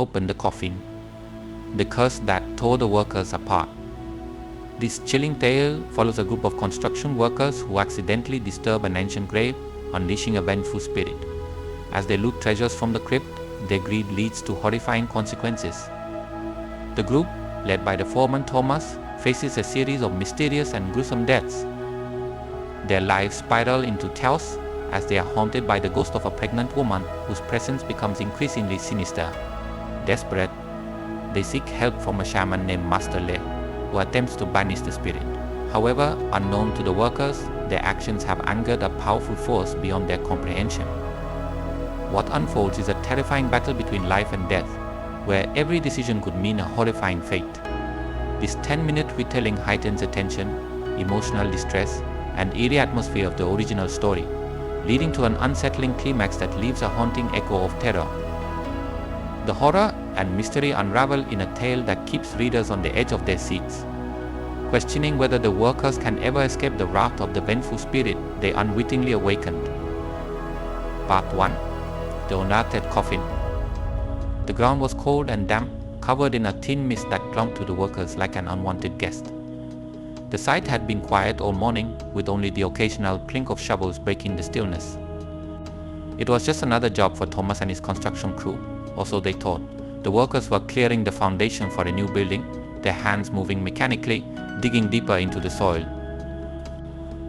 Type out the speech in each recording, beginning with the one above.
opened the coffin, the curse that tore the workers apart. This chilling tale follows a group of construction workers who accidentally disturb an ancient grave, unleashing a vengeful spirit. As they loot treasures from the crypt, their greed leads to horrifying consequences. The group, led by the foreman Thomas, faces a series of mysterious and gruesome deaths. Their lives spiral into chaos as they are haunted by the ghost of a pregnant woman whose presence becomes increasingly sinister. Desperate, they seek help from a shaman named Master Le, who attempts to banish the spirit. However, unknown to the workers, their actions have angered a powerful force beyond their comprehension. What unfolds is a terrifying battle between life and death, where every decision could mean a horrifying fate. This 10-minute retelling heightens the tension, emotional distress, and eerie atmosphere of the original story, leading to an unsettling climax that leaves a haunting echo of terror. The horror and mystery unravel in a tale that keeps readers on the edge of their seats, questioning whether the workers can ever escape the wrath of the vengeful spirit they unwittingly awakened. Part 1. The Unearthed Coffin. The ground was cold and damp, covered in a thin mist that clung to the workers like an unwanted guest. The site had been quiet all morning, with only the occasional clink of shovels breaking the stillness. It was just another job for Thomas and his construction crew, or so they thought. The workers were clearing the foundation for a new building, their hands moving mechanically, digging deeper into the soil.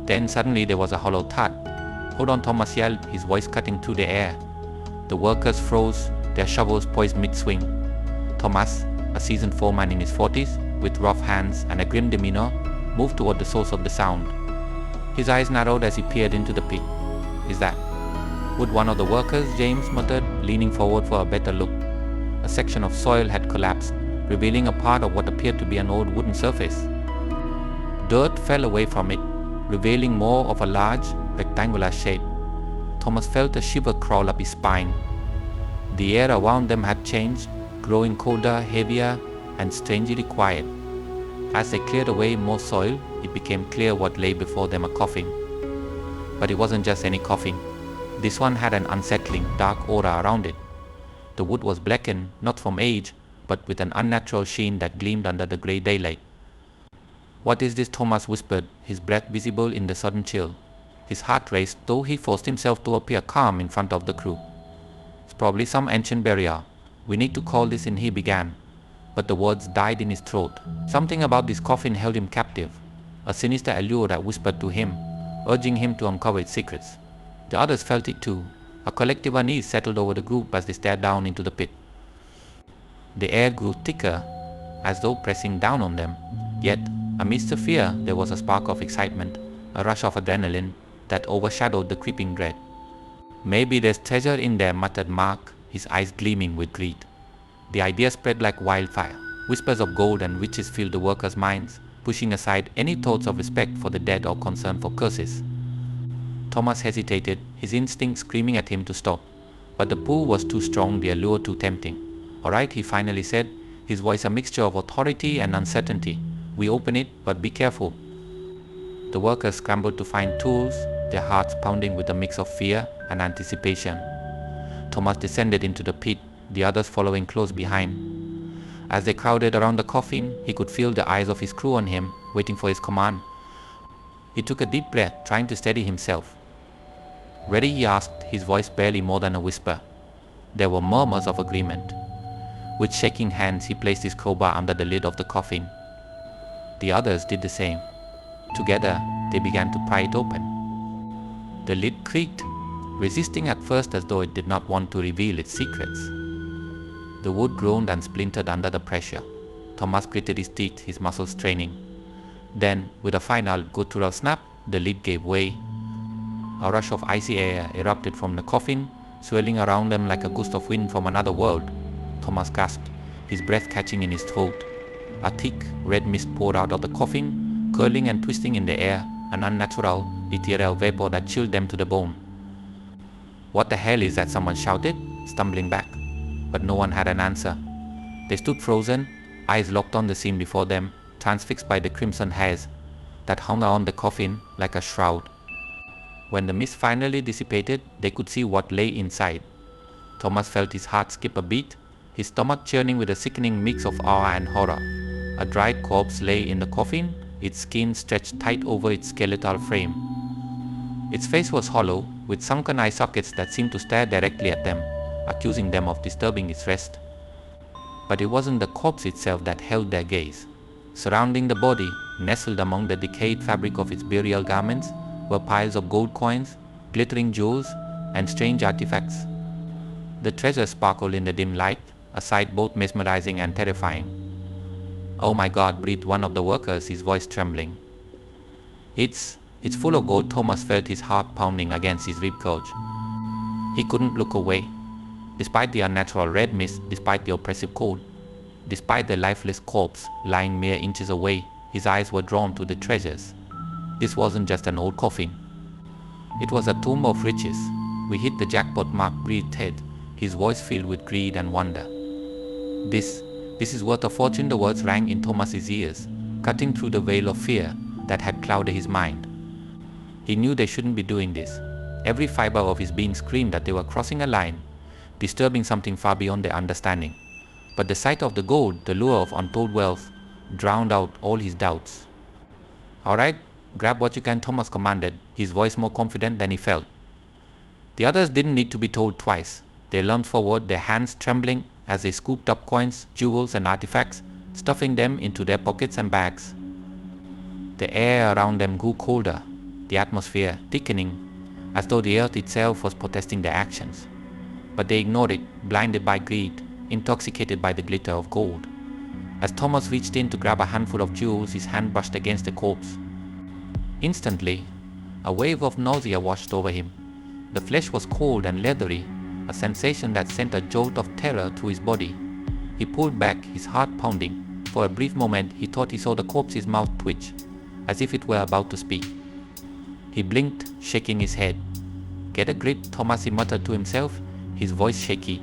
Then suddenly there was a hollow thud. "Hold on," Thomas yelled, his voice cutting through the air. The workers froze, their shovels poised mid-swing. Thomas, a seasoned foreman in his 40s, with rough hands and a grim demeanor, moved toward the source of the sound. His eyes narrowed as he peered into the pit. "Is that? Would one of the workers?" James muttered, leaning forward for a better look. A section of soil had collapsed, revealing a part of what appeared to be an old wooden surface. Dirt fell away from it, revealing more of a large, rectangular shape. Thomas felt a shiver crawl up his spine. The air around them had changed, growing colder, heavier, and strangely quiet. As they cleared away more soil, it became clear what lay before them: a coffin. But it wasn't just any coffin. This one had an unsettling, dark aura around it. The wood was blackened, not from age, but with an unnatural sheen that gleamed under the grey daylight. "What is this?" Thomas whispered, his breath visible in the sudden chill. His heart raced, though he forced himself to appear calm in front of the crew. "It's probably some ancient burial. We need to call this in," he began. But the words died in his throat. Something about this coffin held him captive, a sinister allure that whispered to him, urging him to uncover its secrets. The others felt it too. A collective unease settled over the group as they stared down into the pit. The air grew thicker, as though pressing down on them. Yet, amidst the fear, there was a spark of excitement, a rush of adrenaline that overshadowed the creeping dread. "Maybe there's treasure in there," muttered Mark, his eyes gleaming with greed. The idea spread like wildfire. Whispers of gold and riches filled the workers' minds, pushing aside any thoughts of respect for the dead or concern for curses. Thomas hesitated, his instincts screaming at him to stop. But the pull was too strong, the allure too tempting. "All right," he finally said, his voice a mixture of authority and uncertainty. "We open it, but be careful." The workers scrambled to find tools, their hearts pounding with a mix of fear and anticipation. Thomas descended into the pit, the others following close behind. As they crowded around the coffin, he could feel the eyes of his crew on him, waiting for his command. He took a deep breath, trying to steady himself. "Ready?" he asked, his voice barely more than a whisper. There were murmurs of agreement. With shaking hands, he placed his crowbar under the lid of the coffin. The others did the same. Together, they began to pry it open. The lid creaked, resisting at first as though it did not want to reveal its secrets. The wood groaned and splintered under the pressure. Thomas gritted his teeth, his muscles straining. Then, with a final guttural snap, the lid gave way. A rush of icy air erupted from the coffin, swirling around them like a gust of wind from another world. Thomas gasped, his breath catching in his throat. A thick, red mist poured out of the coffin, curling and twisting in the air, an unnatural, ethereal vapor that chilled them to the bone. "What the hell is that?" someone shouted, stumbling back. But no one had an answer. They stood frozen, eyes locked on the scene before them, transfixed by the crimson haze that hung around the coffin like a shroud. When the mist finally dissipated, they could see what lay inside. Thomas felt his heart skip a beat, his stomach churning with a sickening mix of awe and horror. A dried corpse lay in the coffin, its skin stretched tight over its skeletal frame. Its face was hollow, with sunken eye sockets that seemed to stare directly at them, accusing them of disturbing its rest. But it wasn't the corpse itself that held their gaze. Surrounding the body, nestled among the decayed fabric of its burial garments, were piles of gold coins, glittering jewels, and strange artifacts. The treasure sparkled in the dim light, a sight both mesmerizing and terrifying. "Oh my God," breathed one of the workers, his voice trembling. It's full of gold." Thomas felt his heart pounding against his ribcage. He couldn't look away. Despite the unnatural red mist, despite the oppressive cold, despite the lifeless corpse lying mere inches away, his eyes were drawn to the treasures. This wasn't just an old coffin. It was a tomb of riches. "We hit the jackpot," Mark breathed Ted, his voice filled with greed and wonder. This is worth a fortune," the words rang in Thomas's ears, cutting through the veil of fear that had clouded his mind. He knew they shouldn't be doing this. Every fiber of his being screamed that they were crossing a line, disturbing something far beyond their understanding. But the sight of the gold, the lure of untold wealth, drowned out all his doubts. "All right, grab what you can," Thomas commanded, his voice more confident than he felt. The others didn't need to be told twice. They lunged forward, their hands trembling as they scooped up coins, jewels, and artifacts, stuffing them into their pockets and bags. The air around them grew colder, the atmosphere thickening, as though the earth itself was protesting their actions. But they ignored it, blinded by greed, intoxicated by the glitter of gold. As Thomas reached in to grab a handful of jewels, his hand brushed against the corpse. Instantly, a wave of nausea washed over him. The flesh was cold and leathery, a sensation that sent a jolt of terror through his body. He pulled back, his heart pounding. For a brief moment, he thought he saw the corpse's mouth twitch, as if it were about to speak. He blinked, shaking his head. "Get a grip," Thomas muttered to himself, his voice shaky.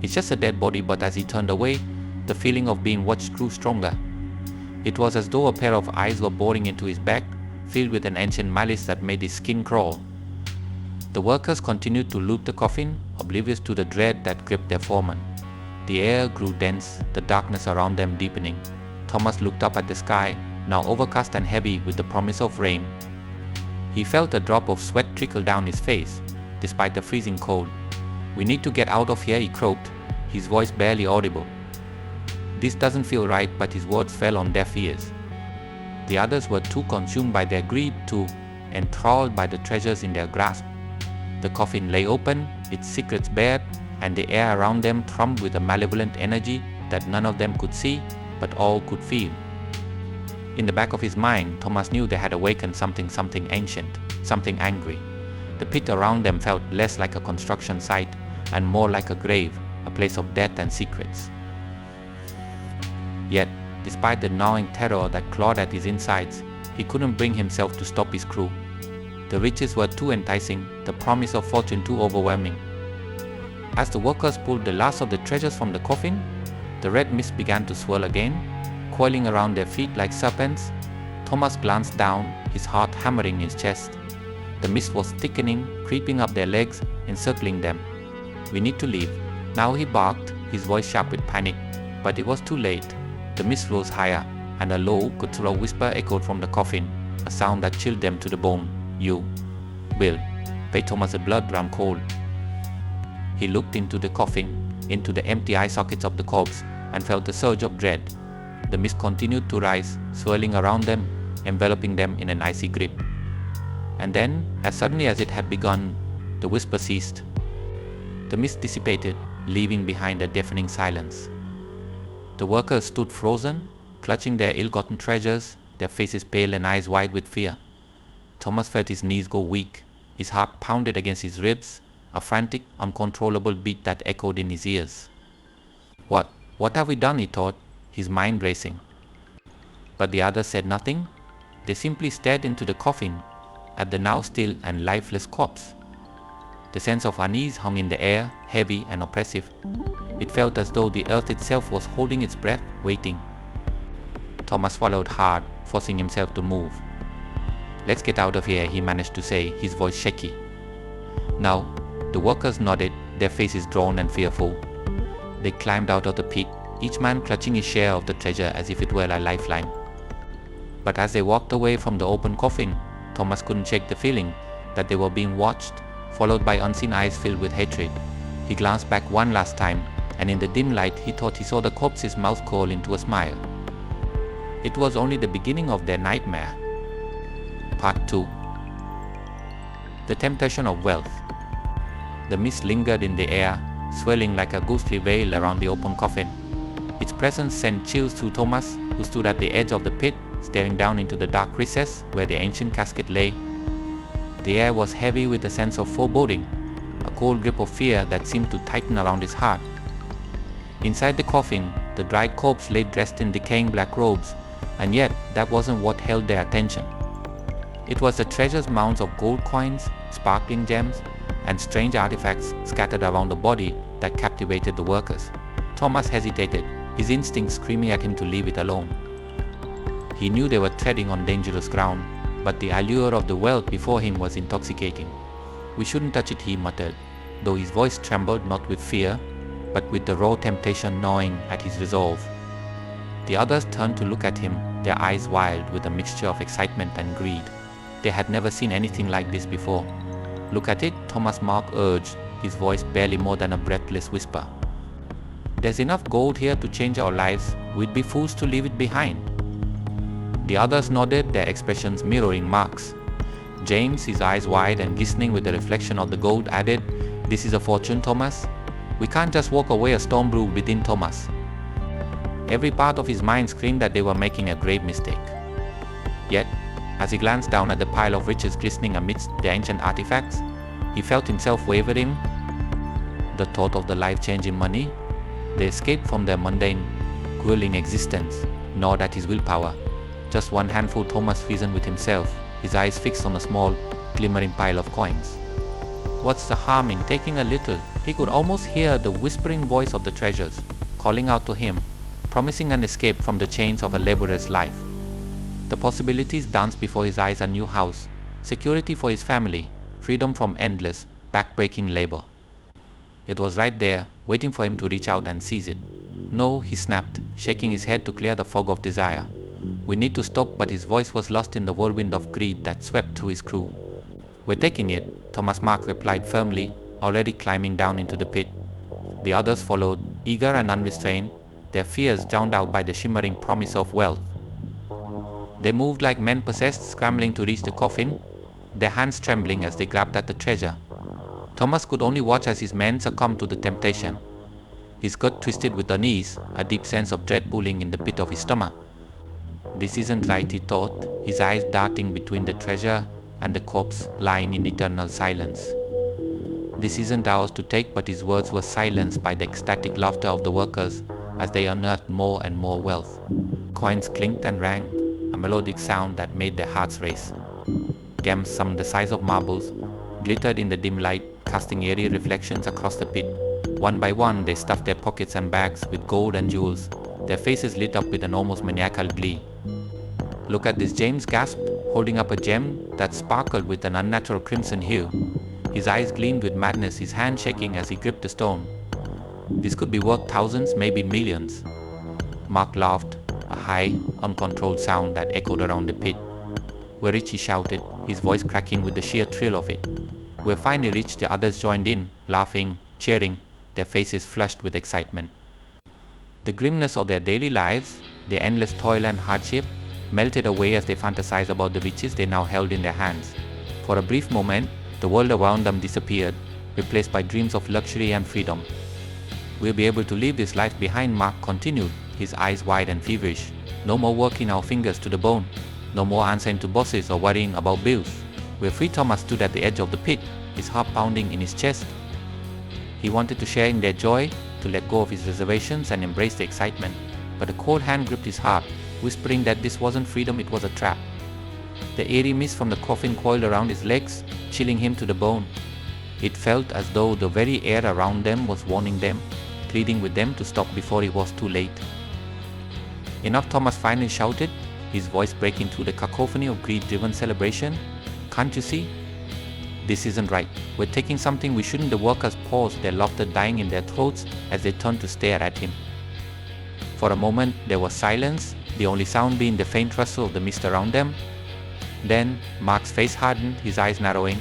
"It's just a dead body," but as he turned away, the feeling of being watched grew stronger. It was as though a pair of eyes were boring into his back, filled with an ancient malice that made his skin crawl. The workers continued to loot the coffin, oblivious to the dread that gripped their foreman. The air grew dense, the darkness around them deepening. Thomas looked up at the sky, now overcast and heavy with the promise of rain. He felt a drop of sweat trickle down his face, despite the freezing cold. "We need to get out of here," he croaked, his voice barely audible. This doesn't feel right, but his words fell on deaf ears. The others were too consumed by their greed, too enthralled by the treasures in their grasp. The coffin lay open, its secrets bared, and the air around them thrummed with a malevolent energy that none of them could see, but all could feel. In the back of his mind, Thomas knew they had awakened something ancient, something angry. The pit around them felt less like a construction site and more like a grave, a place of death and secrets. Yet, despite the gnawing terror that clawed at his insides, he couldn't bring himself to stop his crew. The riches were too enticing, the promise of fortune too overwhelming. As the workers pulled the last of the treasures from the coffin, the red mist began to swirl again, coiling around their feet like serpents. Thomas glanced down, his heart hammering in his chest. The mist was thickening, creeping up their legs, encircling them. "We need to leave." Now he barked, his voice sharp with panic, but it was too late. The mist rose higher, and a low, guttural whisper echoed from the coffin, a sound that chilled them to the bone. "You will." Made Thomas' blood run cold. He looked into the coffin, into the empty eye sockets of the corpse, and felt a surge of dread. The mist continued to rise, swirling around them, enveloping them in an icy grip. And then, as suddenly as it had begun, the whisper ceased. The mist dissipated, leaving behind a deafening silence. The workers stood frozen, clutching their ill-gotten treasures, their faces pale and eyes wide with fear. Thomas felt his knees go weak. His heart pounded against his ribs, a frantic, uncontrollable beat that echoed in his ears. What have we done?" he thought, his mind racing. But the others said nothing. They simply stared into the coffin, at the now still and lifeless corpse. The sense of unease hung in the air, heavy and oppressive. It felt as though the earth itself was holding its breath, waiting. Thomas swallowed hard, forcing himself to move. "Let's get out of here," he managed to say, his voice shaky. Now, the workers nodded, their faces drawn and fearful. They climbed out of the pit, each man clutching his share of the treasure as if it were a lifeline. But as they walked away from the open coffin, Thomas couldn't shake the feeling that they were being watched, followed by unseen eyes filled with hatred. He glanced back one last time, and in the dim light he thought he saw the corpse's mouth curl into a smile. It was only the beginning of their nightmare. Part 2. The temptation of wealth. The mist lingered in the air, swirling like a ghostly veil around the open coffin. Its presence sent chills through Thomas, who stood at the edge of the pit, staring down into the dark recess where the ancient casket lay. The air was heavy with a sense of foreboding, a cold grip of fear that seemed to tighten around his heart. Inside the coffin, the dried corpse lay dressed in decaying black robes, and yet that wasn't what held their attention. It was the treasure's mounds of gold coins, sparkling gems, and strange artifacts scattered around the body that captivated the workers. Thomas hesitated, his instincts screaming at him to leave it alone. He knew they were treading on dangerous ground, but the allure of the wealth before him was intoxicating. "We shouldn't touch it," he muttered, though his voice trembled not with fear, but with the raw temptation gnawing at his resolve. The others turned to look at him, their eyes wild with a mixture of excitement and greed. They had never seen anything like this before. "Look at it," Thomas Mark urged, his voice barely more than a breathless whisper. "There's enough gold here to change our lives. We'd be fools to leave it behind." The others nodded, their expressions mirroring Mark's. James, his eyes wide and glistening with the reflection of the gold, added, "This is a fortune, Thomas. We can't just walk away." A storm brewed within Thomas. Every part of his mind screamed that they were making a grave mistake. Yet, as he glanced down at the pile of riches glistening amidst the ancient artifacts, he felt himself wavering. The thought of the life-changing money, the escape from their mundane, grueling existence, gnawed at his willpower. Just one handful, Thomas reasoned with himself, his eyes fixed on a small, glimmering pile of coins. What's the harm in taking a little? He could almost hear the whispering voice of the treasures, calling out to him, promising an escape from the chains of a laborer's life. The possibilities danced before his eyes: a new house, security for his family, freedom from endless, back-breaking labor. It was right there, waiting for him to reach out and seize it. "No," he snapped, shaking his head to clear the fog of desire. "We need to stop," but his voice was lost in the whirlwind of greed that swept through his crew. "We're taking it," Thomas Mark replied firmly, already climbing down into the pit. The others followed, eager and unrestrained, their fears drowned out by the shimmering promise of wealth. They moved like men possessed, scrambling to reach the coffin, their hands trembling as they grabbed at the treasure. Thomas could only watch as his men succumbed to the temptation. His gut twisted with unease, a deep sense of dread pulling in the pit of his stomach. "This isn't right," he thought, his eyes darting between the treasure and the corpse lying in eternal silence. "This isn't ours to take," but his words were silenced by the ecstatic laughter of the workers as they unearthed more and more wealth. Coins clinked and rang, a melodic sound that made their hearts race. Gems, some the size of marbles, glittered in the dim light, casting eerie reflections across the pit. One by one, they stuffed their pockets and bags with gold and jewels, their faces lit up with an almost maniacal glee. "Look at this," James gasped, holding up a gem that sparkled with an unnatural crimson hue. His eyes gleamed with madness, his hand shaking as he gripped the stone. "This could be worth thousands, maybe millions." Mark laughed, a high, uncontrolled sound that echoed around the pit. "We're rich," he shouted, his voice cracking with the sheer thrill of it. "We're finally rich." The others joined in, laughing, cheering, their faces flushed with excitement. The grimness of their daily lives, their endless toil and hardship, melted away as they fantasized about the riches they now held in their hands. For a brief moment, the world around them disappeared, replaced by dreams of luxury and freedom. "We'll be able to leave this life behind," Mark continued, his eyes wide and feverish. "No more working our fingers to the bone. No more answering to bosses or worrying about bills. We're free." Thomas stood at the edge of the pit, his heart pounding in his chest. He wanted to share in their joy, to let go of his reservations and embrace the excitement, but a cold hand gripped his heart, whispering that this wasn't freedom, it was a trap. The eerie mist from the coffin coiled around his legs, chilling him to the bone. It felt as though the very air around them was warning them, pleading with them to stop before it was too late. "Enough," Thomas finally shouted, his voice breaking through the cacophony of greed-driven celebration. "Can't you see? This isn't right. We're taking something we shouldn't." The workers paused, their laughter dying in their throats as they turned to stare at him. For a moment, there was silence, the only sound being the faint rustle of the mist around them. Then, Mark's face hardened, his eyes narrowing.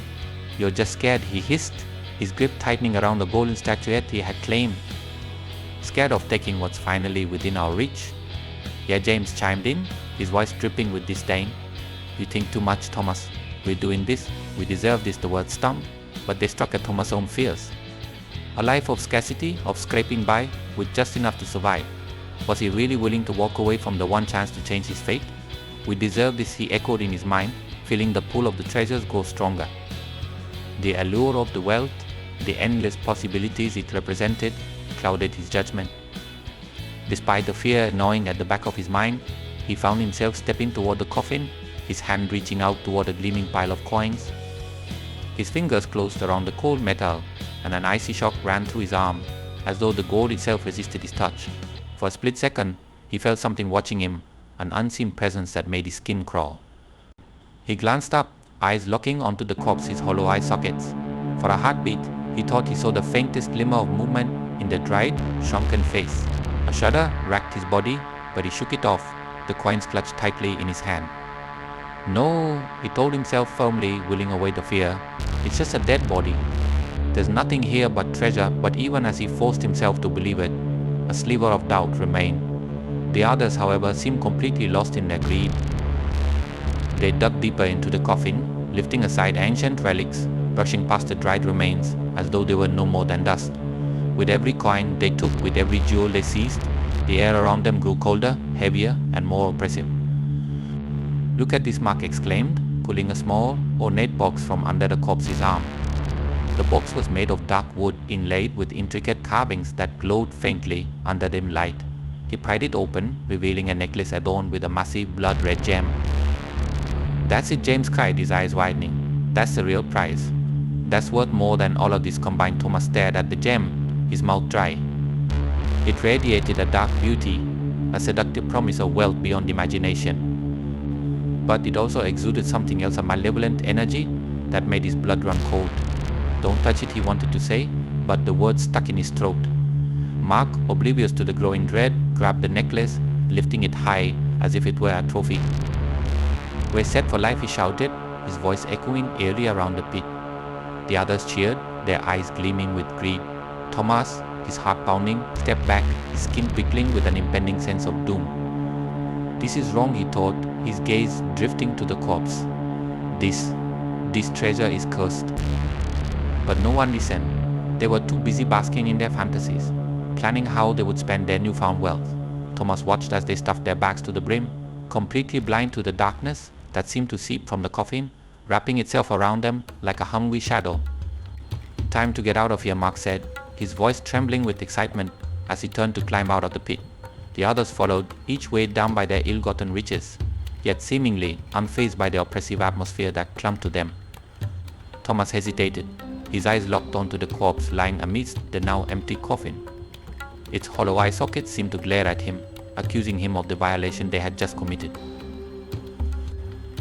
"You're just scared," he hissed, his grip tightening around the golden statuette he had claimed. "Scared of taking what's finally within our reach?" "Yeah," James chimed in, his voice dripping with disdain. "You think too much, Thomas. We're doing this. We deserve this," the words stung, but they struck at Thomas' own fears. A life of scarcity, of scraping by, with just enough to survive. Was he really willing to walk away from the one chance to change his fate? "We deserve this," he echoed in his mind, feeling the pull of the treasures grow stronger. The allure of the wealth, the endless possibilities it represented, clouded his judgment. Despite the fear gnawing at the back of his mind, he found himself stepping toward the coffin, his hand reaching out toward a gleaming pile of coins. His fingers closed around the cold metal, and an icy shock ran through his arm, as though the gold itself resisted his touch. For a split second, he felt something watching him, an unseen presence that made his skin crawl. He glanced up, eyes locking onto the corpse's hollow eye sockets. For a heartbeat, he thought he saw the faintest glimmer of movement in the dried, shrunken face. A shudder racked his body, but he shook it off, the coins clutched tightly in his hand. "No," he told himself firmly, willing away the fear. "It's just a dead body. There's nothing here but treasure." But even as he forced himself to believe it, a sliver of doubt remained. The others, however, seemed completely lost in their greed. They dug deeper into the coffin, lifting aside ancient relics, brushing past the dried remains as though they were no more than dust. With every coin they took, with every jewel they seized, the air around them grew colder, heavier, and more oppressive. "Look at this," Mark exclaimed, pulling a small, ornate box from under the corpse's arm. The box was made of dark wood inlaid with intricate carvings that glowed faintly under dim light. He pried it open, revealing a necklace adorned with a massive blood-red gem. "That's it," James cried, his eyes widening. "That's the real prize. That's worth more than all of this combined." Thomas stared at the gem, his mouth dry. It radiated a dark beauty, a seductive promise of wealth beyond imagination. But it also exuded something else, a malevolent energy that made his blood run cold. "Don't touch it," he wanted to say, but the words stuck in his throat. Mark, oblivious to the growing dread, grabbed the necklace, lifting it high as if it were a trophy. "We're set for life," he shouted, his voice echoing eerie around the pit. The others cheered, their eyes gleaming with greed. Thomas, his heart pounding, stepped back, his skin prickling with an impending sense of doom. "This is wrong," he thought, his gaze drifting to the corpse. This treasure is cursed." But no one listened. They were too busy basking in their fantasies, planning how they would spend their newfound wealth. Thomas watched as they stuffed their bags to the brim, completely blind to the darkness that seemed to seep from the coffin, wrapping itself around them like a hungry shadow. "Time to get out of here," Mark said, his voice trembling with excitement as he turned to climb out of the pit. The others followed, each weighed down by their ill-gotten riches, yet seemingly unfazed by the oppressive atmosphere that clung to them. Thomas hesitated, his eyes locked onto the corpse lying amidst the now empty coffin. Its hollow eye sockets seemed to glare at him, accusing him of the violation they had just committed.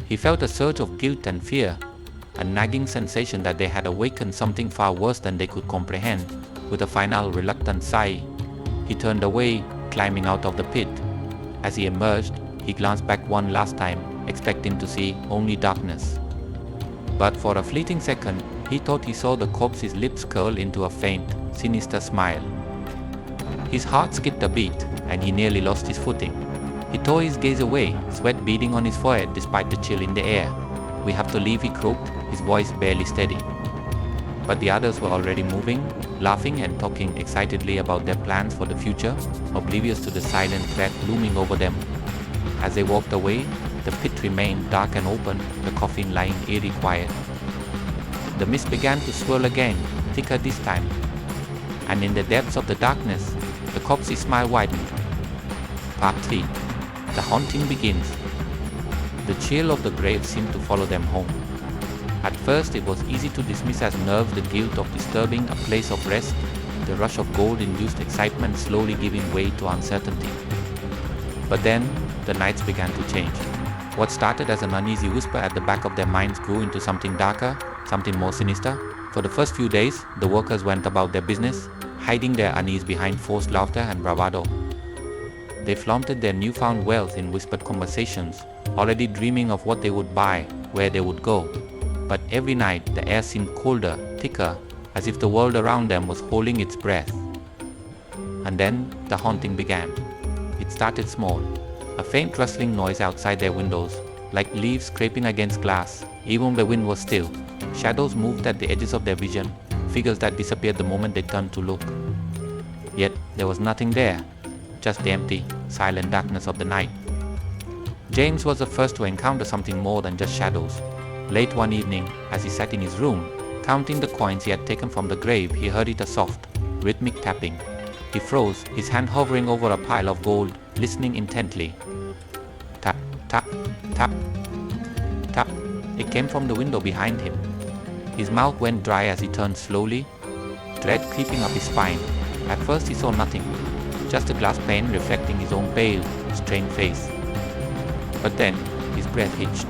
He felt a surge of guilt and fear, a nagging sensation that they had awakened something far worse than they could comprehend. With a final reluctant sigh, he turned away, climbing out of the pit. As he emerged, he glanced back one last time, expecting to see only darkness. But for a fleeting second, he thought he saw the corpse's lips curl into a faint, sinister smile. His heart skipped a beat, and he nearly lost his footing. He tore his gaze away, sweat beading on his forehead despite the chill in the air. "We have to leave," he croaked, his voice barely steady. But the others were already moving, laughing and talking excitedly about their plans for the future, oblivious to the silent threat looming over them. As they walked away, the pit remained dark and open, the coffin lying eerie quiet. The mist began to swirl again, thicker this time, and in the depths of the darkness, the corpse's smile widened. Part 3. The haunting begins. The chill of the grave seemed to follow them home. At first, it was easy to dismiss as nerves the guilt of disturbing a place of rest, the rush of gold-induced excitement slowly giving way to uncertainty. But then, the nights began to change. What started as an uneasy whisper at the back of their minds grew into something darker, something more sinister. For the first few days, the workers went about their business, hiding their unease behind forced laughter and bravado. They flaunted their newfound wealth in whispered conversations, already dreaming of what they would buy, where they would go. But every night the air seemed colder, thicker, as if the world around them was holding its breath. And then the haunting began. It started small, a faint rustling noise outside their windows, like leaves scraping against glass. Even when the wind was still, shadows moved at the edges of their vision, figures that disappeared the moment they turned to look. Yet there was nothing there, just the empty, silent darkness of the night. James was the first to encounter something more than just shadows. Late one evening, as he sat in his room, counting the coins he had taken from the grave, he heard it a soft, rhythmic tapping. He froze, his hand hovering over a pile of gold, listening intently. Tap, tap, tap, tap. It came from the window behind him. His mouth went dry as he turned slowly, dread creeping up his spine. At first he saw nothing, just a glass pane reflecting his own pale, strained face. But then his breath hitched.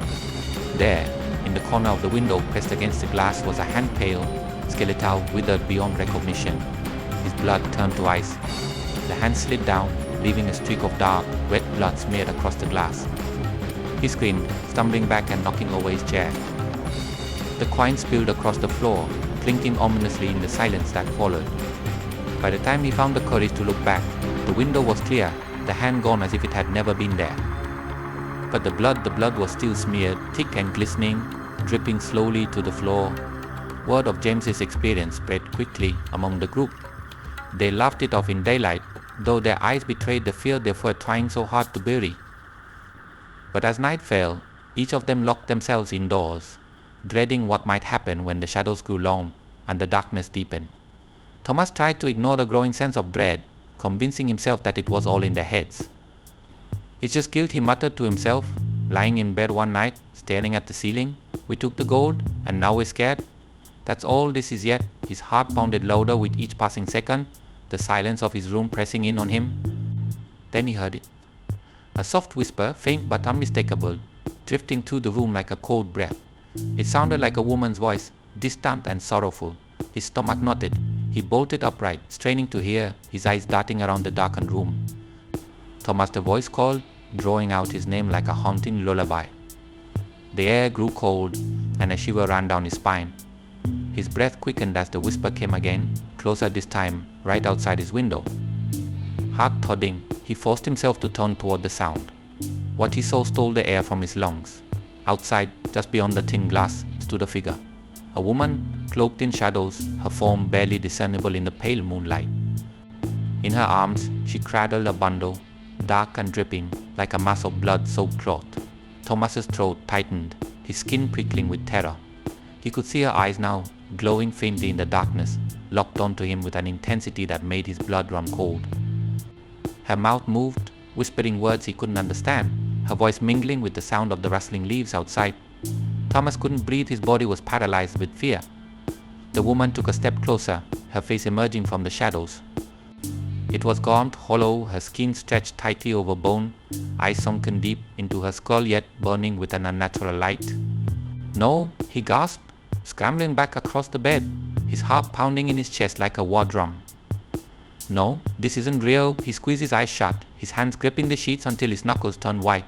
There, in the corner of the window pressed against the glass, was a hand pale, skeletal, withered beyond recognition. His blood turned to ice. The hand slid down, leaving a streak of dark, wet blood smeared across the glass. He screamed, stumbling back and knocking over his chair. The coins spilled across the floor, clinking ominously in the silence that followed. By the time he found the courage to look back, the window was clear, the hand gone as if it had never been there. But the blood was still smeared, thick and glistening, dripping slowly to the floor. Word of James's experience spread quickly among the group. They laughed it off in daylight, though their eyes betrayed the fear they were trying so hard to bury. But as night fell, each of them locked themselves indoors, dreading what might happen when the shadows grew long and the darkness deepened. Thomas tried to ignore the growing sense of dread, convincing himself that it was all in their heads. "It's just guilt," he muttered to himself, lying in bed one night, staring at the ceiling. "We took the gold, and now we're scared. That's all this is yet." His heart pounded louder with each passing second, the silence of his room pressing in on him. Then he heard it. A soft whisper, faint but unmistakable, drifting through the room like a cold breath. It sounded like a woman's voice, distant and sorrowful. His stomach knotted. He bolted upright, straining to hear, his eyes darting around the darkened room. Thomas, the voice called, drawing out his name like a haunting lullaby. The air grew cold, and a shiver ran down his spine. His breath quickened as the whisper came again, closer this time, right outside his window. Heart-thudding, he forced himself to turn toward the sound. What he saw stole the air from his lungs. Outside, just beyond the thin glass, stood a figure. A woman, cloaked in shadows, her form barely discernible in the pale moonlight. In her arms, she cradled a bundle, dark and dripping, like a mass of blood-soaked cloth. Thomas's throat tightened, his skin prickling with terror. He could see her eyes now, glowing faintly in the darkness, locked onto him with an intensity that made his blood run cold. Her mouth moved, whispering words he couldn't understand, her voice mingling with the sound of the rustling leaves outside. Thomas couldn't breathe, his body was paralyzed with fear. The woman took a step closer, her face emerging from the shadows. It was gaunt, hollow, her skin stretched tightly over bone, eyes sunken deep into her skull yet burning with an unnatural light. "No," he gasped, scrambling back across the bed, his heart pounding in his chest like a war drum. "No, this isn't real." He squeezed his eyes shut, his hands gripping the sheets until his knuckles turned white.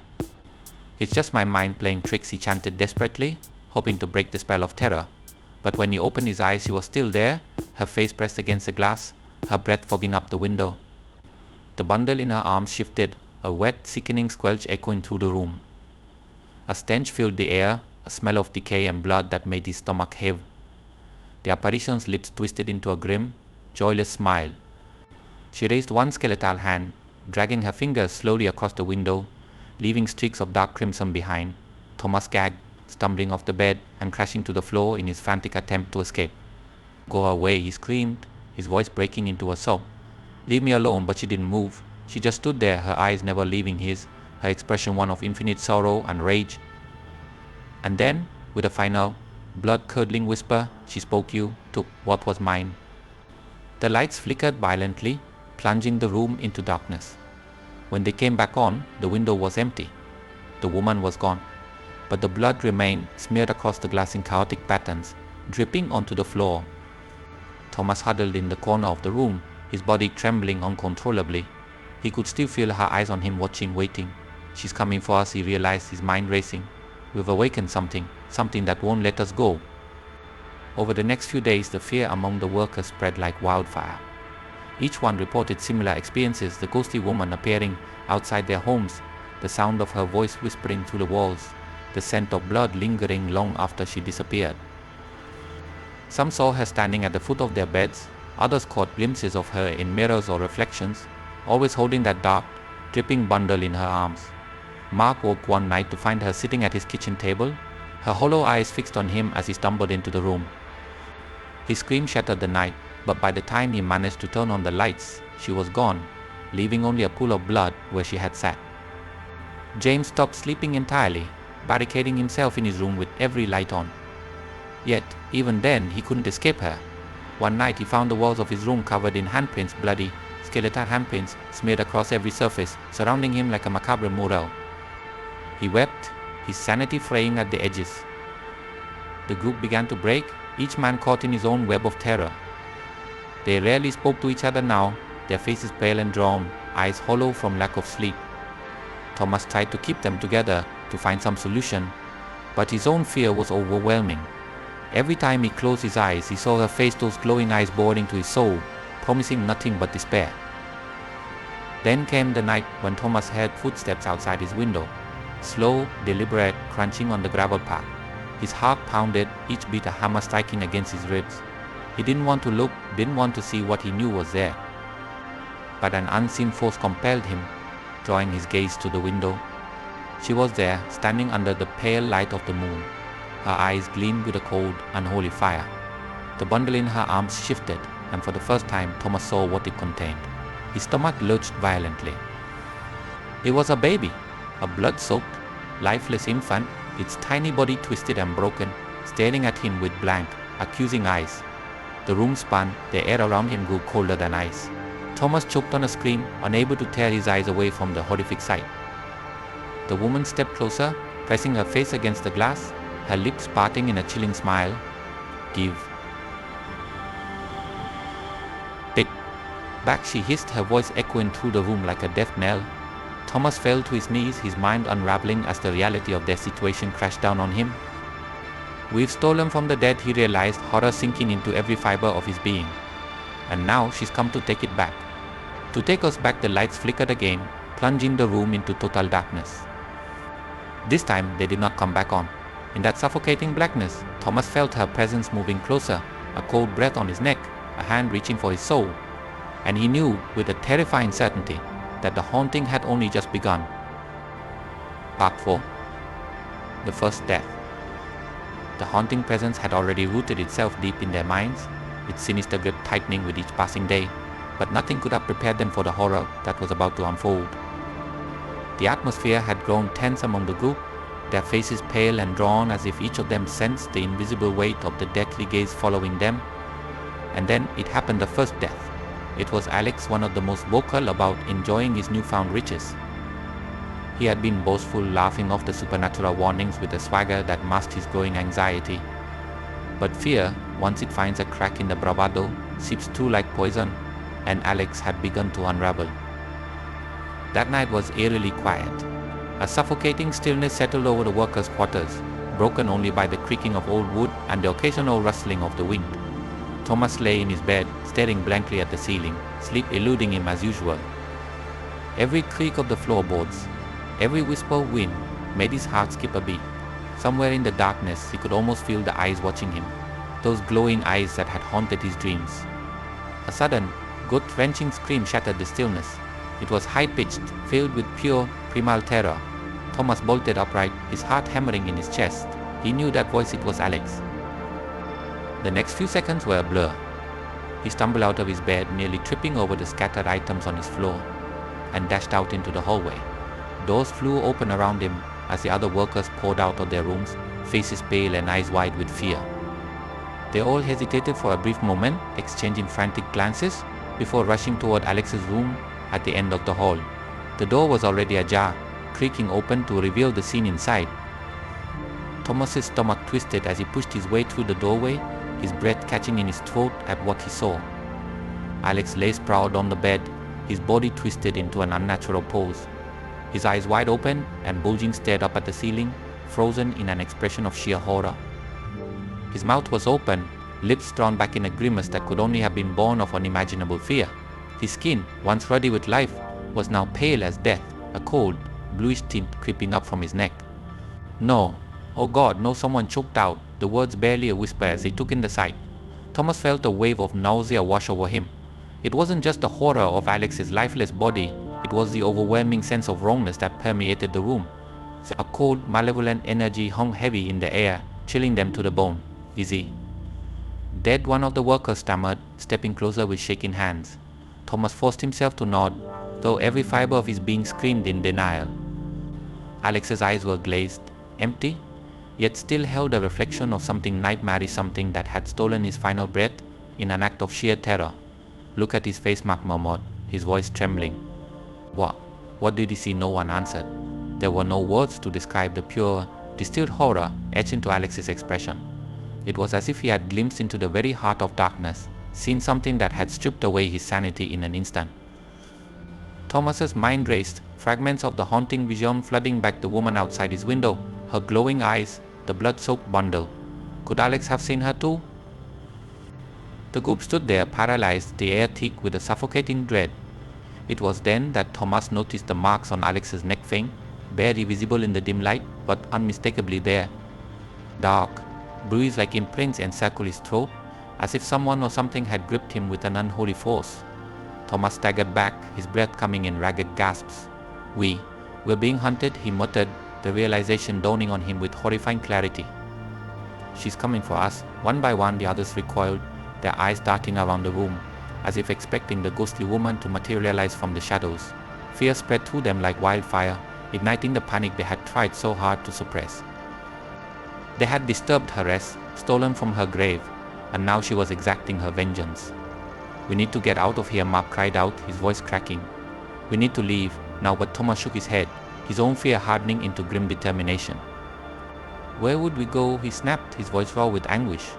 "It's just my mind playing tricks," he chanted desperately, hoping to break the spell of terror. But when he opened his eyes, she was still there, her face pressed against the glass, her breath fogging up the window. The bundle in her arms shifted, a wet, sickening squelch echoing through the room. A stench filled the air, a smell of decay and blood that made his stomach heave. The apparition's lips twisted into a grim, joyless smile. She raised one skeletal hand, dragging her fingers slowly across the window, leaving streaks of dark crimson behind. Thomas gagged, stumbling off the bed and crashing to the floor in his frantic attempt to escape. "Go away," he screamed, his voice breaking into a sob. "Leave me alone," but she didn't move. She just stood there, her eyes never leaving his, her expression one of infinite sorrow and rage. And then, with a final, blood-curdling whisper, she spoke you, took what was mine. The lights flickered violently, plunging the room into darkness. When they came back on, the window was empty. The woman was gone, but the blood remained smeared across the glass in chaotic patterns, dripping onto the floor. Thomas huddled in the corner of the room, his body trembling uncontrollably. He could still feel her eyes on him, watching, waiting. She's coming for us, he realized, his mind racing. We've awakened something that won't let us go. Over the next few days, the fear among the workers spread like wildfire. Each one reported similar experiences, the ghostly woman appearing outside their homes, the sound of her voice whispering through the walls, the scent of blood lingering long after she disappeared. Some saw her standing at the foot of their beds, others caught glimpses of her in mirrors or reflections, always holding that dark, dripping bundle in her arms. Mark woke one night to find her sitting at his kitchen table, her hollow eyes fixed on him as he stumbled into the room. His scream shattered the night, but by the time he managed to turn on the lights, she was gone, leaving only a pool of blood where she had sat. James stopped sleeping entirely, barricading himself in his room with every light on. Yet, even then, he couldn't escape her. One night he found the walls of his room covered in handprints, bloody, skeletal handprints smeared across every surface, surrounding him like a macabre mural. He wept, his sanity fraying at the edges. The group began to break, each man caught in his own web of terror. They rarely spoke to each other now, their faces pale and drawn, eyes hollow from lack of sleep. Thomas tried to keep them together to find some solution, but his own fear was overwhelming. Every time he closed his eyes, he saw her face, those glowing eyes boring into his soul, promising nothing but despair. Then came the night when Thomas heard footsteps outside his window, slow, deliberate, crunching on the gravel path. His heart pounded, each beat a hammer striking against his ribs. He didn't want to look, didn't want to see what he knew was there. But an unseen force compelled him, drawing his gaze to the window. She was there, standing under the pale light of the moon. Her eyes gleamed with a cold, unholy fire. The bundle in her arms shifted, and for the first time Thomas saw what it contained. His stomach lurched violently. It was a baby, a blood-soaked, lifeless infant, its tiny body twisted and broken, staring at him with blank, accusing eyes. The room spun, the air around him grew colder than ice. Thomas choked on a scream, unable to tear his eyes away from the horrific sight. The woman stepped closer, pressing her face against the glass, her lips parting in a chilling smile. Give. Pick. Back she hissed, her voice echoing through the room like a death knell. Thomas fell to his knees, his mind unraveling as the reality of their situation crashed down on him. We've stolen from the dead, he realized, horror sinking into every fiber of his being. And now she's come to take it back. To take us back, the lights flickered again, plunging the room into total darkness. This time they did not come back on. In that suffocating blackness, Thomas felt her presence moving closer, a cold breath on his neck, a hand reaching for his soul. And he knew with a terrifying certainty that the haunting had only just begun. Part 4. The first death. The haunting presence had already rooted itself deep in their minds, its sinister grip tightening with each passing day, but nothing could have prepared them for the horror that was about to unfold. The atmosphere had grown tense among the group, their faces pale and drawn as if each of them sensed the invisible weight of the deathly gaze following them. And then it happened, the first death. It was Alex, one of the most vocal about enjoying his newfound riches. He had been boastful, laughing off the supernatural warnings with a swagger that masked his growing anxiety. But fear, once it finds a crack in the bravado, seeps through like poison, and Alex had begun to unravel. That night was eerily quiet. A suffocating stillness settled over the workers' quarters, broken only by the creaking of old wood and the occasional rustling of the wind. Thomas lay in his bed, staring blankly at the ceiling, sleep eluding him as usual. Every creak of the floorboards, every whisper of wind made his heart skip a beat. Somewhere in the darkness he could almost feel the eyes watching him, those glowing eyes that had haunted his dreams. A sudden, gut-wrenching scream shattered the stillness. It was high-pitched, filled with pure, primal terror. Thomas bolted upright, his heart hammering in his chest. He knew that voice, it was Alex. The next few seconds were a blur. He stumbled out of his bed, nearly tripping over the scattered items on his floor, and dashed out into the hallway. Doors flew open around him as the other workers poured out of their rooms, faces pale and eyes wide with fear. They all hesitated for a brief moment, exchanging frantic glances, before rushing toward Alex's room at the end of the hall. The door was already ajar, creaking open to reveal the scene inside. Thomas's stomach twisted as he pushed his way through the doorway, his breath catching in his throat at what he saw. Alex lay sprawled on the bed, his body twisted into an unnatural pose. His eyes wide open and bulging stared up at the ceiling, frozen in an expression of sheer horror. His mouth was open, lips drawn back in a grimace that could only have been born of unimaginable fear. His skin, once ruddy with life, was now pale as death, a cold, bluish tint creeping up from his neck. "No, oh God, no," someone choked out, the words barely a whisper as they took in the sight. Thomas felt a wave of nausea wash over him. It wasn't just the horror of Alex's lifeless body, it was the overwhelming sense of wrongness that permeated the room. A cold, malevolent energy hung heavy in the air, chilling them to the bone. "Is he dead?" one of the workers stammered, stepping closer with shaking hands. Thomas forced himself to nod, though every fiber of his being screamed in denial. Alex's eyes were glazed, empty, yet still held a reflection of something nightmare, something that had stolen his final breath in an act of sheer terror. "Look at his face," Mark murmured, his voice trembling. What did he see?" No one answered. There were no words to describe the pure, distilled horror etched into Alex's expression. It was as if he had glimpsed into the very heart of darkness, seen something that had stripped away his sanity in an instant. Thomas's mind raced, fragments of the haunting vision flooding back the woman outside his window, her glowing eyes, the blood-soaked bundle. Could Alex have seen her too? The group stood there, paralyzed, the air thick with a suffocating dread. It was then that Thomas noticed the marks on Alex's neck vein, barely visible in the dim light, but unmistakably there. Dark, bruised like imprints encircled his throat, as if someone or something had gripped him with an unholy force. Thomas staggered back, his breath coming in ragged gasps. We're being hunted," he muttered, the realization dawning on him with horrifying clarity. "She's coming for us." One by one the others recoiled, their eyes darting around the room, as if expecting the ghostly woman to materialize from the shadows. Fear spread through them like wildfire, igniting the panic they had tried so hard to suppress. They had disturbed her rest, stolen from her grave, and now she was exacting her vengeance. "We need to get out of here," Mark cried out, his voice cracking. "We need to leave now," but Thomas shook his head, his own fear hardening into grim determination. "Where would we go?" he snapped, his voice raw with anguish.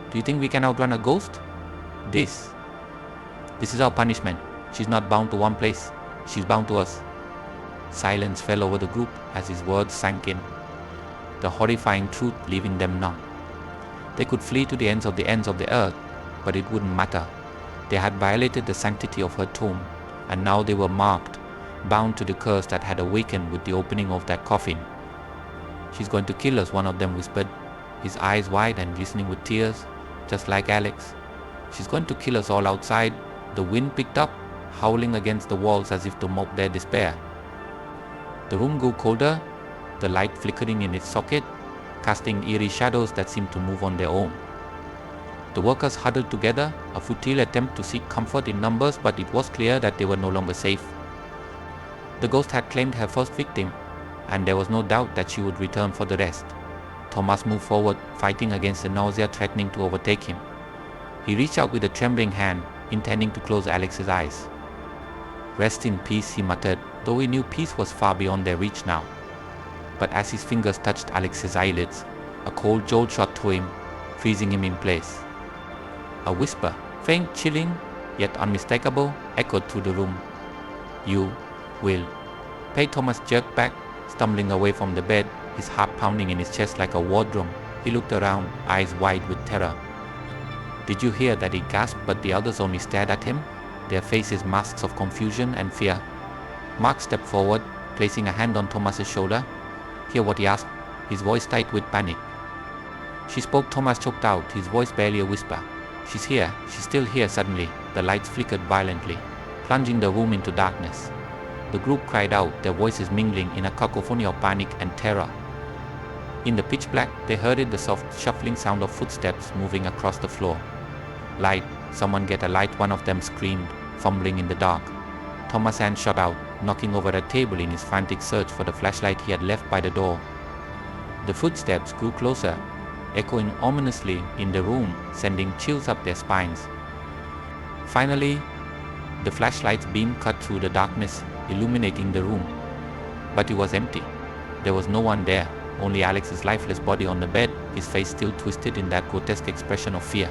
"Do you think we can outrun a ghost? This is our punishment. She's not bound to one place. She's bound to us." Silence fell over the group as his words sank in, the horrifying truth leaving them numb. They could flee to the ends of the earth, but it wouldn't matter. They had violated the sanctity of her tomb, and now they were marked, bound to the curse that had awakened with the opening of that coffin. "She's going to kill us," one of them whispered, his eyes wide and glistening with tears, just like Alex. "She's going to kill us all outside." The wind picked up, howling against the walls as if to mock their despair. The room grew colder, the light flickering in its socket, casting eerie shadows that seemed to move on their own. The workers huddled together, a futile attempt to seek comfort in numbers, but it was clear that they were no longer safe. The ghost had claimed her first victim, and there was no doubt that she would return for the rest. Thomas moved forward, fighting against the nausea threatening to overtake him. He reached out with a trembling hand, intending to close Alex's eyes. "Rest in peace," he muttered, though he knew peace was far beyond their reach now. But as his fingers touched Alex's eyelids, a cold jolt shot through him, freezing him in place. A whisper, faint, chilling, yet unmistakable, echoed through the room. "You will pay." Thomas jerked back, stumbling away from the bed, his heart pounding in his chest like a war drum. He looked around, eyes wide with terror. "Did you hear that?" he gasped, but the others only stared at him, their faces masks of confusion and fear. Mark stepped forward, placing a hand on Thomas's shoulder. "Hear what?" he asked, his voice tight with panic. "She spoke," Thomas choked out, his voice barely a whisper. "She's here. She's still here." Suddenly, the lights flickered violently, plunging the room into darkness. The group cried out, their voices mingling in a cacophony of panic and terror. In the pitch black, they heard the soft shuffling sound of footsteps moving across the floor. "Light! Someone get a light!" one of them screamed, fumbling in the dark. Thomas' hand shot out, knocking over a table in his frantic search for the flashlight he had left by the door. The footsteps grew closer, echoing ominously in the room, sending chills up their spines. Finally, the flashlight's beam cut through the darkness, illuminating the room. But it was empty. There was no one there, only Alex's lifeless body on the bed, his face still twisted in that grotesque expression of fear.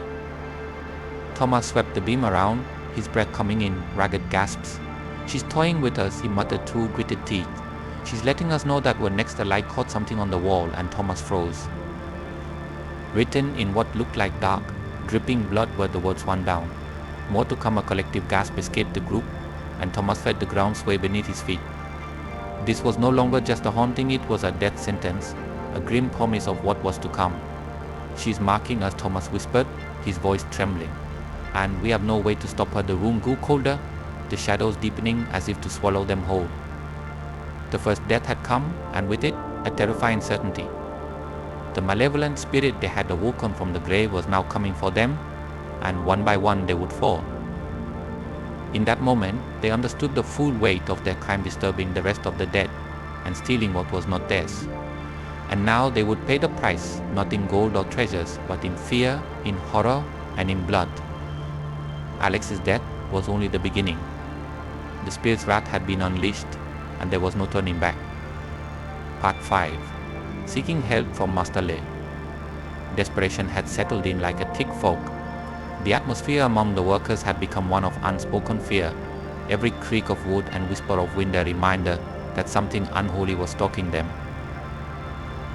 Thomas swept the beam around, his breath coming in ragged gasps. "She's toying with us," he muttered through gritted teeth. "She's letting us know that we're next." The light caught something on the wall and Thomas froze. Written in what looked like dark, dripping blood were the words "one down." More to come. A collective gasp escaped the group, and Thomas felt the ground sway beneath his feet. This was no longer just a haunting, it was a death sentence, a grim promise of what was to come. "She's marking us," Thomas whispered, his voice trembling. "And we have no way to stop her." The room grew colder, the shadows deepening as if to swallow them whole. The first death had come, and with it, a terrifying certainty. The malevolent spirit they had awoken from the grave was now coming for them, and one by one they would fall. In that moment, they understood the full weight of their crime, disturbing the rest of the dead and stealing what was not theirs. And now they would pay the price, not in gold or treasures, but in fear, in horror, and in blood. Alex's death was only the beginning. The spirit's wrath had been unleashed, and there was no turning back. Part 5. Seeking help from Master Lei. Desperation had settled in like a thick fog. The atmosphere among the workers had become one of unspoken fear, every creak of wood and whisper of wind a reminder that something unholy was stalking them.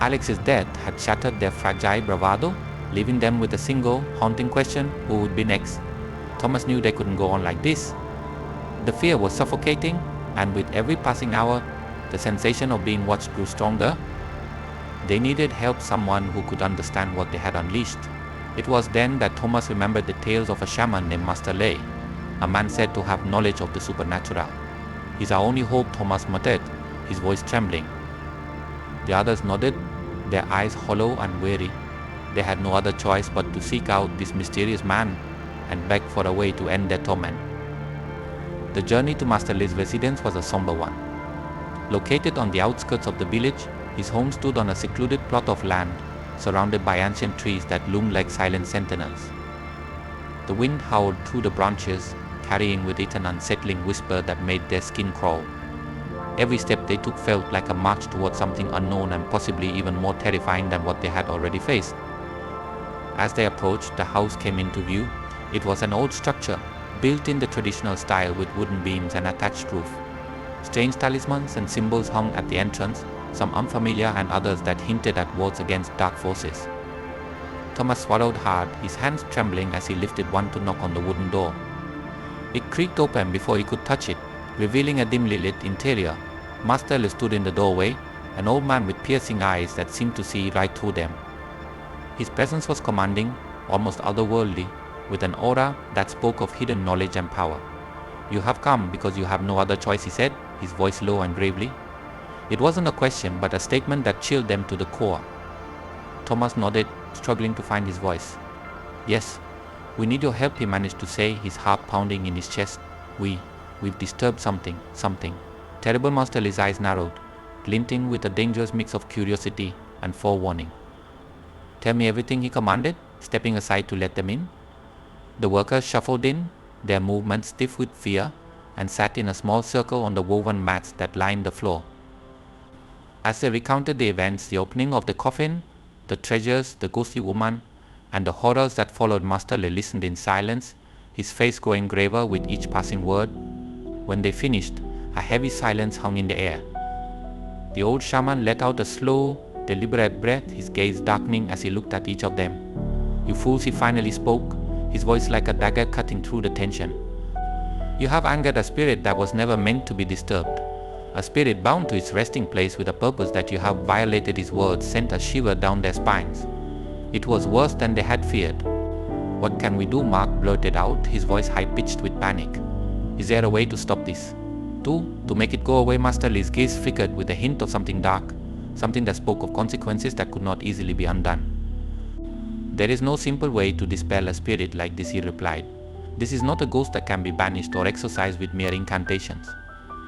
Alex's death had shattered their fragile bravado, leaving them with a single, haunting question: who would be next? Thomas knew they couldn't go on like this. The fear was suffocating, and with every passing hour, the sensation of being watched grew stronger. They needed help, someone who could understand what they had unleashed. It was then that Thomas remembered the tales of a shaman named Master Lei, a man said to have knowledge of the supernatural. "He's our only hope," Thomas muttered, his voice trembling. The others nodded, their eyes hollow and weary. They had no other choice but to seek out this mysterious man and beg for a way to end their torment. The journey to Master Lei's residence was a somber one. Located on the outskirts of the village, his home stood on a secluded plot of land, surrounded by ancient trees that loomed like silent sentinels. The wind howled through the branches, carrying with it an unsettling whisper that made their skin crawl. Every step they took felt like a march towards something unknown and possibly even more terrifying than what they had already faced. As they approached, the house came into view. It was an old structure, built in the traditional style with wooden beams and attached roof. Strange talismans and symbols hung at the entrance, some unfamiliar and others that hinted at wards against dark forces. Thomas swallowed hard, his hands trembling as he lifted one to knock on the wooden door. It creaked open before he could touch it, revealing a dimly lit interior. Master Lei stood in the doorway, an old man with piercing eyes that seemed to see right through them. His presence was commanding, almost otherworldly, with an aura that spoke of hidden knowledge and power. "You have come because you have no other choice," he said, his voice low and gravely. It wasn't a question, but a statement that chilled them to the core. Thomas nodded, struggling to find his voice. "Yes, we need your help," he managed to say, his heart pounding in his chest. We've disturbed something. Terrible Master Lei's eyes narrowed, glinting with a dangerous mix of curiosity and forewarning. "Tell me everything," he commanded, stepping aside to let them in. The workers shuffled in, their movements stiff with fear, and sat in a small circle on the woven mats that lined the floor. As they recounted the events, the opening of the coffin, the treasures, the ghostly woman, and the horrors that followed, Master Lei listened in silence, his face growing graver with each passing word. When they finished, a heavy silence hung in the air. The old shaman let out a slow, deliberate breath, his gaze darkening as he looked at each of them. "You fools," he finally spoke, his voice like a dagger cutting through the tension. "You have angered a spirit that was never meant to be disturbed. A spirit bound to its resting place with a purpose that you have violated." His words sent a shiver down their spines. It was worse than they had feared. "What can we do?" Mark blurted out, his voice high-pitched with panic. "Is there a way to stop this? To make it go away?" Master Lei's gaze flickered with a hint of something dark, something that spoke of consequences that could not easily be undone. "There is no simple way to dispel a spirit like this," he replied. "This is not a ghost that can be banished or exorcised with mere incantations.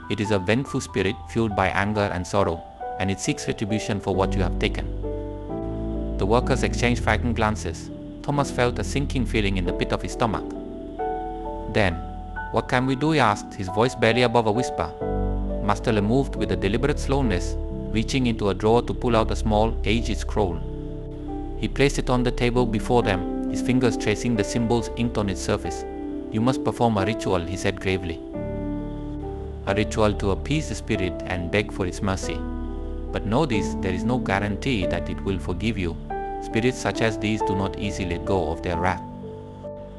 It is a vengeful spirit fueled by anger and sorrow, and it seeks retribution for what you have taken." The workers exchanged frightened glances. Thomas felt a sinking feeling in the pit of his stomach. "Then, what can we do?" he asked, his voice barely above a whisper. Master Lei moved with a deliberate slowness, reaching into a drawer to pull out a small, aged scroll. He placed it on the table before them, his fingers tracing the symbols inked on its surface. "You must perform a ritual," he said gravely. "A ritual to appease the spirit and beg for its mercy. But know this, there is no guarantee that it will forgive you. Spirits such as these do not easily let go of their wrath."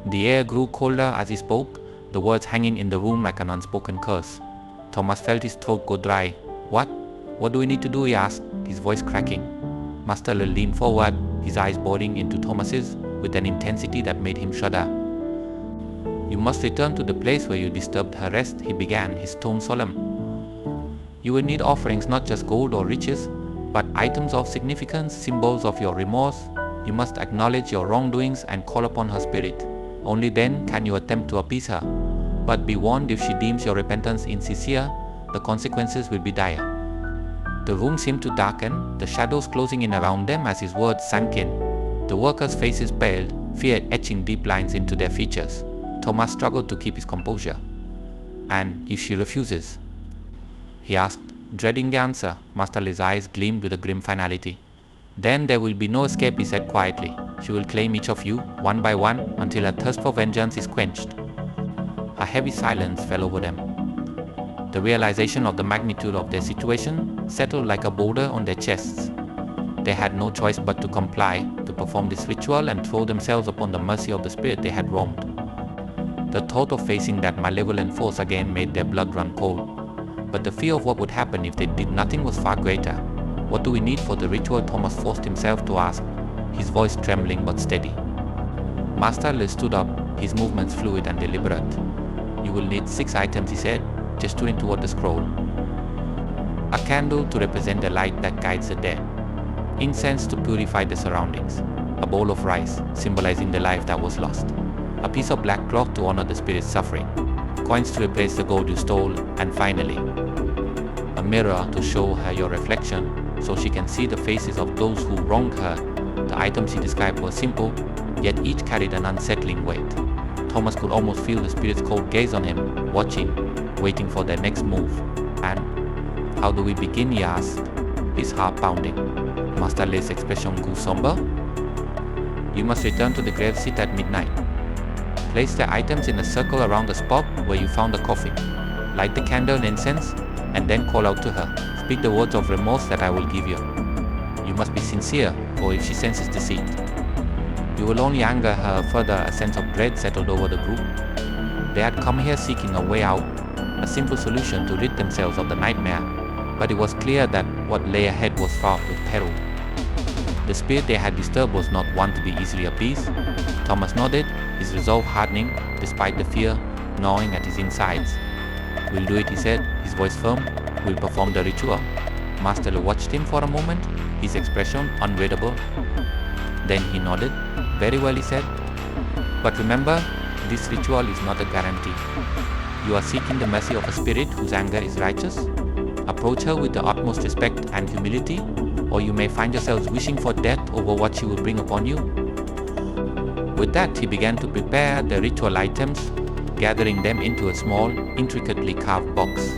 The air grew colder as he spoke, the words hanging in the room like an unspoken curse. Thomas felt his throat go dry. What do we need to do?" he asked, his voice cracking. Master leaned forward, his eyes boring into Thomas's with an intensity that made him shudder. "You must return to the place where you disturbed her rest," he began, his tone solemn. "You will need offerings, not just gold or riches, but items of significance, symbols of your remorse. You must acknowledge your wrongdoings and call upon her spirit. Only then can you attempt to appease her. But be warned, if she deems your repentance insincere, the consequences will be dire." The room seemed to darken, the shadows closing in around them as his words sank in. The workers' faces paled, fear etching deep lines into their features. Thomas struggled to keep his composure. "And if she refuses?" he asked, dreading the answer. Master Lee's eyes gleamed with a grim finality. "Then there will be no escape," he said quietly. "She will claim each of you, one by one, until her thirst for vengeance is quenched." A heavy silence fell over them. The realization of the magnitude of their situation settled like a boulder on their chests. They had no choice but to comply, to perform this ritual and throw themselves upon the mercy of the spirit they had wronged. The thought of facing that malevolent force again made their blood run cold. But the fear of what would happen if they did nothing was far greater. "What do we need for the ritual?" Thomas forced himself to ask, his voice trembling but steady. Master Lee stood up, his movements fluid and deliberate. "You will need 6 items," he said, gesturing toward the scroll. "A candle to represent the light that guides the dead. Incense to purify the surroundings. A bowl of rice, symbolizing the life that was lost. A piece of black cloth to honor the spirit's suffering. Coins to replace the gold you stole. And finally, a mirror to show her your reflection so she can see the faces of those who wronged her." The items he described were simple, yet each carried an unsettling weight. Thomas could almost feel the spirit's cold gaze on him, watching, waiting for their next move. "And how do we begin?" he asked, his heart pounding. Master Lee's expression grew somber. "You must return to the grave site at midnight. Place the items in a circle around the spot where you found the coffin. Light the candle and incense, and then call out to her. Speak the words of remorse that I will give you. You must be sincere, for if she senses deceit, you will only anger her further." A sense of dread settled over the group. They had come here seeking a way out, a simple solution to rid themselves of the nightmare, but it was clear that what lay ahead was fraught with peril. The spirit they had disturbed was not one to be easily appeased. Thomas nodded, his resolve hardening despite the fear gnawing at his insides. "We'll do it," he said, his voice firm. "We'll perform the ritual." Master Lee watched him for a moment, his expression unreadable. Then he nodded. "Very well," he said. "But remember, this ritual is not a guarantee. You are seeking the mercy of a spirit whose anger is righteous. Approach her with the utmost respect and humility, or you may find yourselves wishing for death over what she will bring upon you." With that, he began to prepare the ritual items, gathering them into a small, intricately carved box.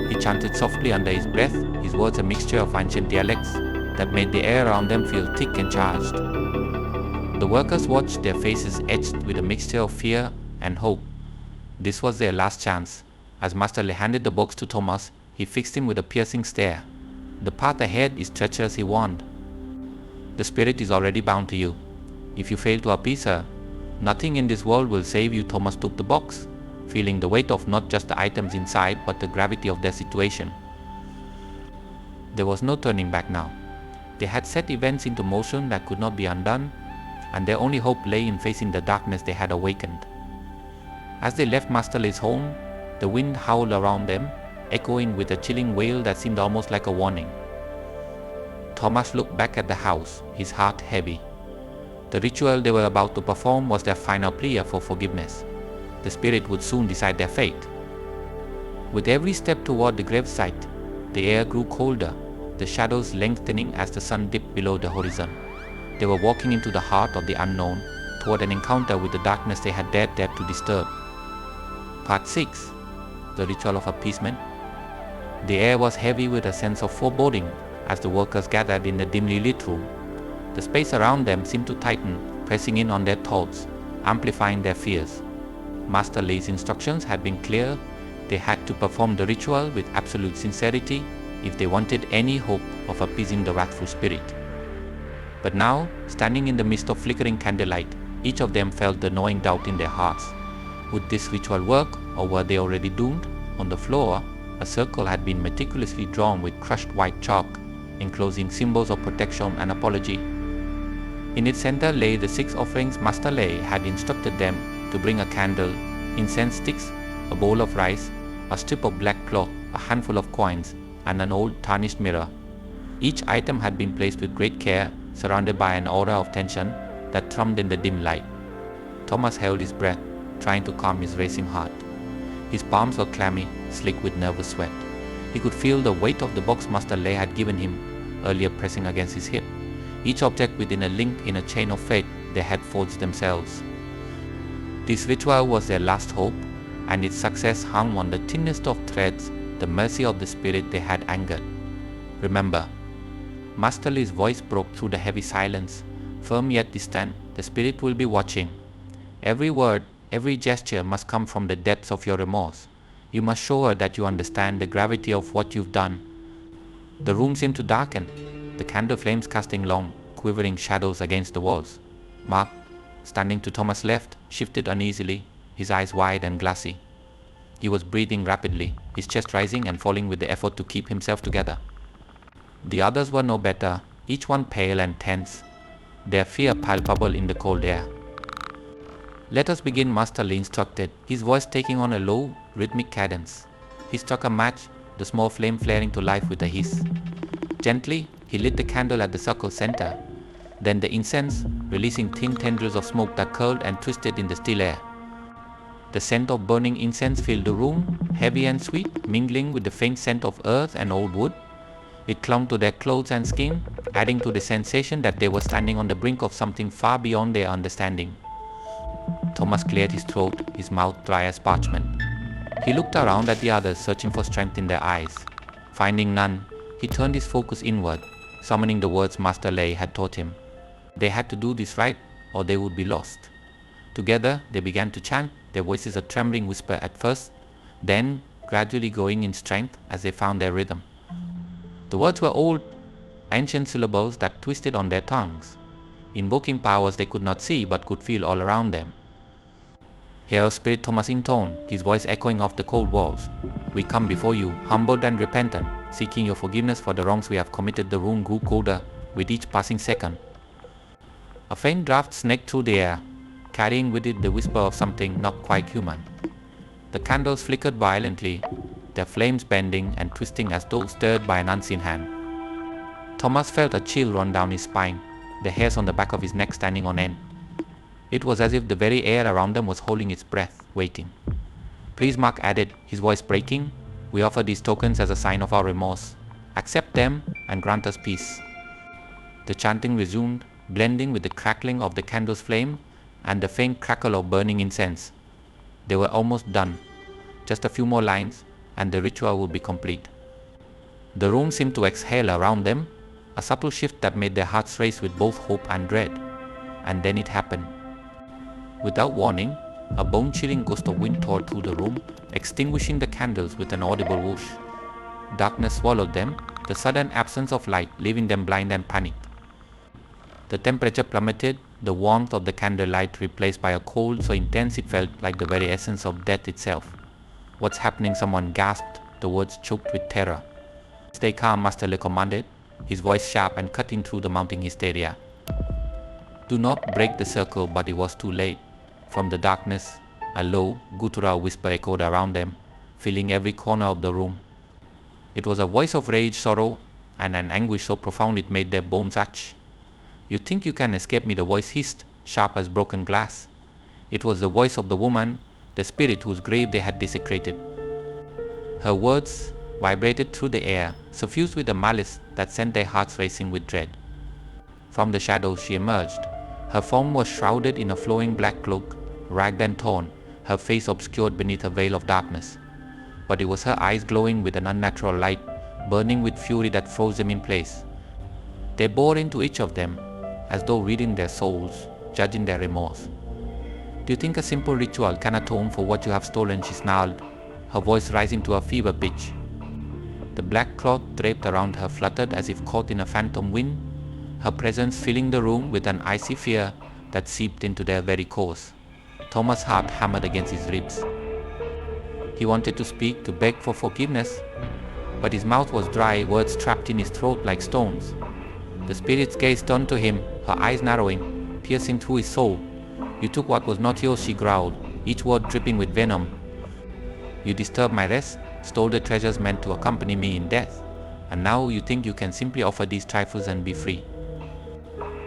He chanted softly under his breath, his words a mixture of ancient dialects that made the air around them feel thick and charged. The workers watched, their faces etched with a mixture of fear and hope. This was their last chance. As Master Lee handed the box to Thomas, he fixed him with a piercing stare. "The path ahead is treacherous," he warned. "The spirit is already bound to you. If you fail to appease her, nothing in this world will save you." Thomas took the box, feeling the weight of not just the items inside, but the gravity of their situation. There was no turning back now. They had set events into motion that could not be undone, and their only hope lay in facing the darkness they had awakened. As they left Master Lee's home, the wind howled around them, echoing with a chilling wail that seemed almost like a warning. Thomas looked back at the house, his heart heavy. The ritual they were about to perform was their final plea for forgiveness. The spirit would soon decide their fate. With every step toward the gravesite, the air grew colder, the shadows lengthening as the sun dipped below the horizon. They were walking into the heart of the unknown, toward an encounter with the darkness they had dared to disturb. Part 6. The Ritual of Appeasement. The air was heavy with a sense of foreboding as the workers gathered in the dimly lit room. The space around them seemed to tighten, pressing in on their thoughts, amplifying their fears. Master Lei's instructions had been clear. They had to perform the ritual with absolute sincerity if they wanted any hope of appeasing the wrathful spirit. But now, standing in the midst of flickering candlelight, each of them felt the gnawing doubt in their hearts. Would this ritual work, or were they already doomed? On the floor, a circle had been meticulously drawn with crushed white chalk, enclosing symbols of protection and apology. In its center lay the 6 offerings Master Lei had instructed them to bring: a candle, incense sticks, a bowl of rice, a strip of black cloth, a handful of coins, and an old tarnished mirror. Each item had been placed with great care, surrounded by an aura of tension that thrummed in the dim light. Thomas held his breath, trying to calm his racing heart. His palms were clammy, slick with nervous sweat. He could feel the weight of the box Master Lei had given him, earlier pressing against his hip, each object within a link in a chain of fate they had forged themselves. This ritual was their last hope, and its success hung on the thinnest of threads, the mercy of the spirit they had angered. Remember, Master Lei's voice broke through the heavy silence, firm yet distant. The spirit will be watching. Every word, every gesture must come from the depths of your remorse. You must show her that you understand the gravity of what you've done. The room seemed to darken, the candle flames casting long, quivering shadows against the walls. Mark, standing to Thomas' left, shifted uneasily, his eyes wide and glassy. He was breathing rapidly, his chest rising and falling with the effort to keep himself together. The others were no better, each one pale and tense, their fear palpable in the cold air. "Let us begin," Master Lei instructed, his voice taking on a low, rhythmic cadence. He struck a match, the small flame flaring to life with a hiss. Gently, he lit the candle at the circle's center, then the incense, releasing thin tendrils of smoke that curled and twisted in the still air. The scent of burning incense filled the room, heavy and sweet, mingling with the faint scent of earth and old wood. It clung to their clothes and skin, adding to the sensation that they were standing on the brink of something far beyond their understanding. Thomas cleared his throat, his mouth dry as parchment. He looked around at the others, searching for strength in their eyes. Finding none, he turned his focus inward, summoning the words Master Lei had taught him. They had to do this right, or they would be lost. Together, they began to chant, their voices a trembling whisper at first, then gradually growing in strength as they found their rhythm. The words were old, ancient syllables that twisted on their tongues, invoking powers they could not see but could feel all around them. Here Spirit Thomas intoned, his voice echoing off the cold walls. "We come before you, humbled and repentant, seeking your forgiveness for the wrongs we have committed." The room grew colder with each passing second. A faint draft snaked through the air, carrying with it the whisper of something not quite human. The candles flickered violently, their flames bending and twisting as though stirred by an unseen hand. Thomas felt a chill run down his spine, the hairs on the back of his neck standing on end. It was as if the very air around them was holding its breath, waiting. "Please," Mark added, his voice breaking, "we offer these tokens as a sign of our remorse. Accept them and grant us peace." The chanting resumed, blending with the crackling of the candle's flame and the faint crackle of burning incense. They were almost done. Just a few more lines, and the ritual would be complete. The room seemed to exhale around them, a subtle shift that made their hearts race with both hope and dread. And then it happened. Without warning, a bone-chilling gust of wind tore through the room, extinguishing the candles with an audible whoosh. Darkness swallowed them, the sudden absence of light leaving them blind and panicked. The temperature plummeted, the warmth of the candlelight replaced by a cold so intense it felt like the very essence of death itself. "What's happening?" someone gasped, the words choked with terror. "Stay calm," Master Lei commanded, his voice sharp and cutting through the mounting hysteria. "Do not break the circle," but it was too late. From the darkness, a low, guttural whisper echoed around them, filling every corner of the room. It was a voice of rage, sorrow, and an anguish so profound it made their bones itch. "You think you can escape me?" the voice hissed, sharp as broken glass. It was the voice of the woman, the spirit whose grave they had desecrated. Her words vibrated through the air, suffused with a malice that sent their hearts racing with dread. From the shadows she emerged. Her form was shrouded in a flowing black cloak, ragged and torn, her face obscured beneath a veil of darkness. But it was her eyes glowing with an unnatural light, burning with fury that froze them in place. They bore into each of them, as though reading their souls, judging their remorse. "Do you think a simple ritual can atone for what you have stolen?" she snarled, her voice rising to a fever pitch. The black cloth draped around her fluttered as if caught in a phantom wind, her presence filling the room with an icy fear that seeped into their very cores. Thomas' heart hammered against his ribs. He wanted to speak, to beg for forgiveness, but his mouth was dry, words trapped in his throat like stones. The spirit's gaze turned to him, her eyes narrowing, piercing through his soul. "You took what was not yours," she growled, each word dripping with venom. "You disturbed my rest, stole the treasures meant to accompany me in death, and now you think you can simply offer these trifles and be free."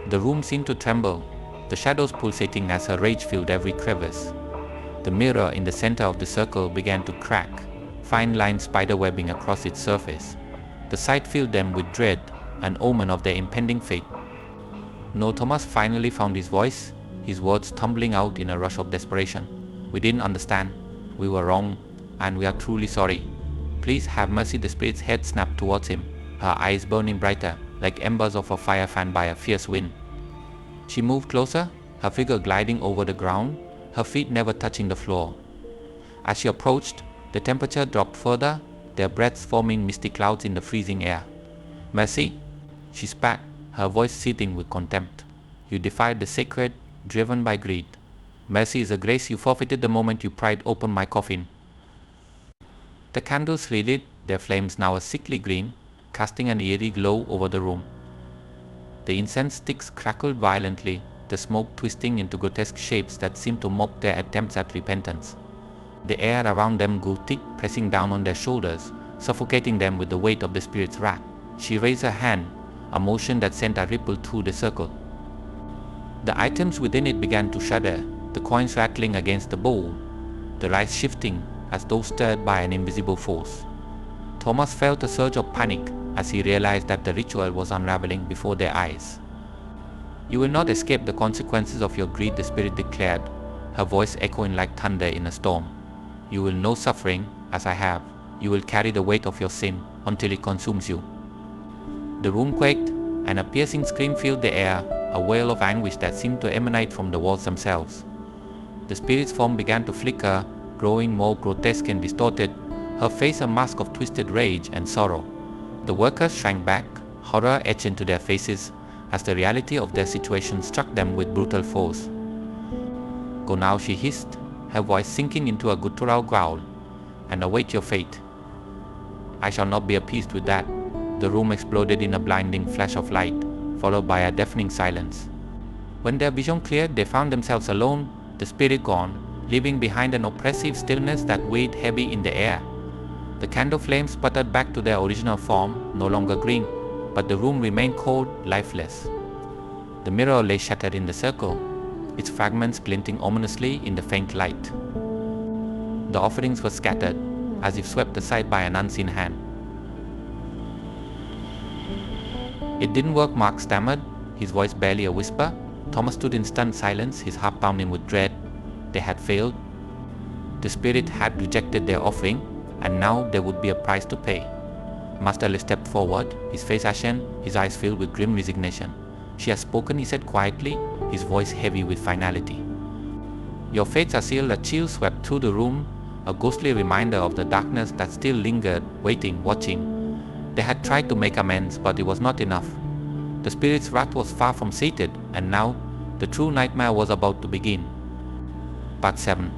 The room seemed to tremble, the shadows pulsating as her rage filled every crevice. The mirror in the center of the circle began to crack, fine lines spiderwebbing across its surface. The sight filled them with dread, an omen of their impending fate. No, Thomas finally found his voice, his words tumbling out in a rush of desperation. "We didn't understand. We were wrong, and we are truly sorry. Please have mercy." The spirit's head snapped towards him, her eyes burning brighter, like embers of a fire fanned by a fierce wind. She moved closer, her figure gliding over the ground, her feet never touching the floor. As she approached, the temperature dropped further, their breaths forming misty clouds in the freezing air. "Mercy?" she spat, her voice seething with contempt. "You defied the sacred, driven by greed. Mercy is a grace you forfeited the moment you pried open my coffin." The candles relit, their flames now a sickly green, casting an eerie glow over the room. The incense sticks crackled violently, the smoke twisting into grotesque shapes that seemed to mock their attempts at repentance. The air around them grew thick, pressing down on their shoulders, suffocating them with the weight of the spirit's wrath. She raised her hand, a motion that sent a ripple through the circle. The items within it began to shudder, the coins rattling against the bowl, the rice shifting as though stirred by an invisible force. Thomas felt a surge of panic as he realized that the ritual was unraveling before their eyes. "You will not escape the consequences of your greed," the spirit declared, her voice echoing like thunder in a storm. "You will know suffering, as I have. You will carry the weight of your sin until it consumes you." The room quaked, and a piercing scream filled the air, a wail of anguish that seemed to emanate from the walls themselves. The spirit's form began to flicker, growing more grotesque and distorted, her face a mask of twisted rage and sorrow. The workers shrank back, horror etched into their faces as the reality of their situation struck them with brutal force. "Go now," she hissed, her voice sinking into a guttural growl, "and await your fate." "I shall not be appeased with that." The room exploded in a blinding flash of light, followed by a deafening silence. When their vision cleared, they found themselves alone, the spirit gone, leaving behind an oppressive stillness that weighed heavy in the air. The candle flames sputtered back to their original form, no longer green, but the room remained cold, lifeless. The mirror lay shattered in the circle, its fragments glinting ominously in the faint light. The offerings were scattered, as if swept aside by an unseen hand. "It didn't work," Mark stammered, his voice barely a whisper. Thomas stood in stunned silence, his heart pounding with dread. They had failed. The spirit had rejected their offering, and now there would be a price to pay. Master Le stepped forward, his face ashen, his eyes filled with grim resignation. "She has spoken," he said quietly, his voice heavy with finality. "Your fates are sealed." A chill swept through the room, a ghostly reminder of the darkness that still lingered, waiting, watching. They had tried to make amends, but it was not enough. The spirit's wrath was far from sated, and now the true nightmare was about to begin. Part 7.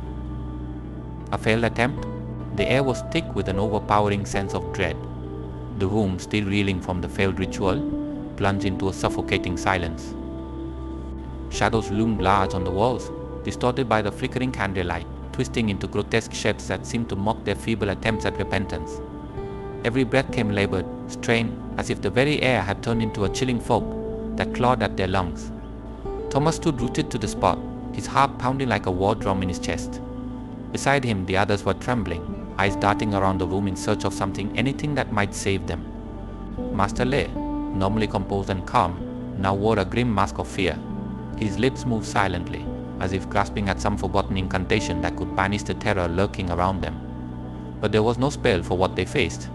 A failed attempt? The air was thick with an overpowering sense of dread. The room, still reeling from the failed ritual, plunged into a suffocating silence. Shadows loomed large on the walls, distorted by the flickering candlelight, twisting into grotesque shapes that seemed to mock their feeble attempts at repentance. Every breath came labored, strained, as if the very air had turned into a chilling fog that clawed at their lungs. Thomas stood rooted to the spot, his heart pounding like a war drum in his chest. Beside him, the others were trembling, eyes darting around the room in search of something, anything that might save them. Master Le, normally composed and calm, now wore a grim mask of fear. His lips moved silently, as if grasping at some forgotten incantation that could banish the terror lurking around them. But there was no spell for what they faced.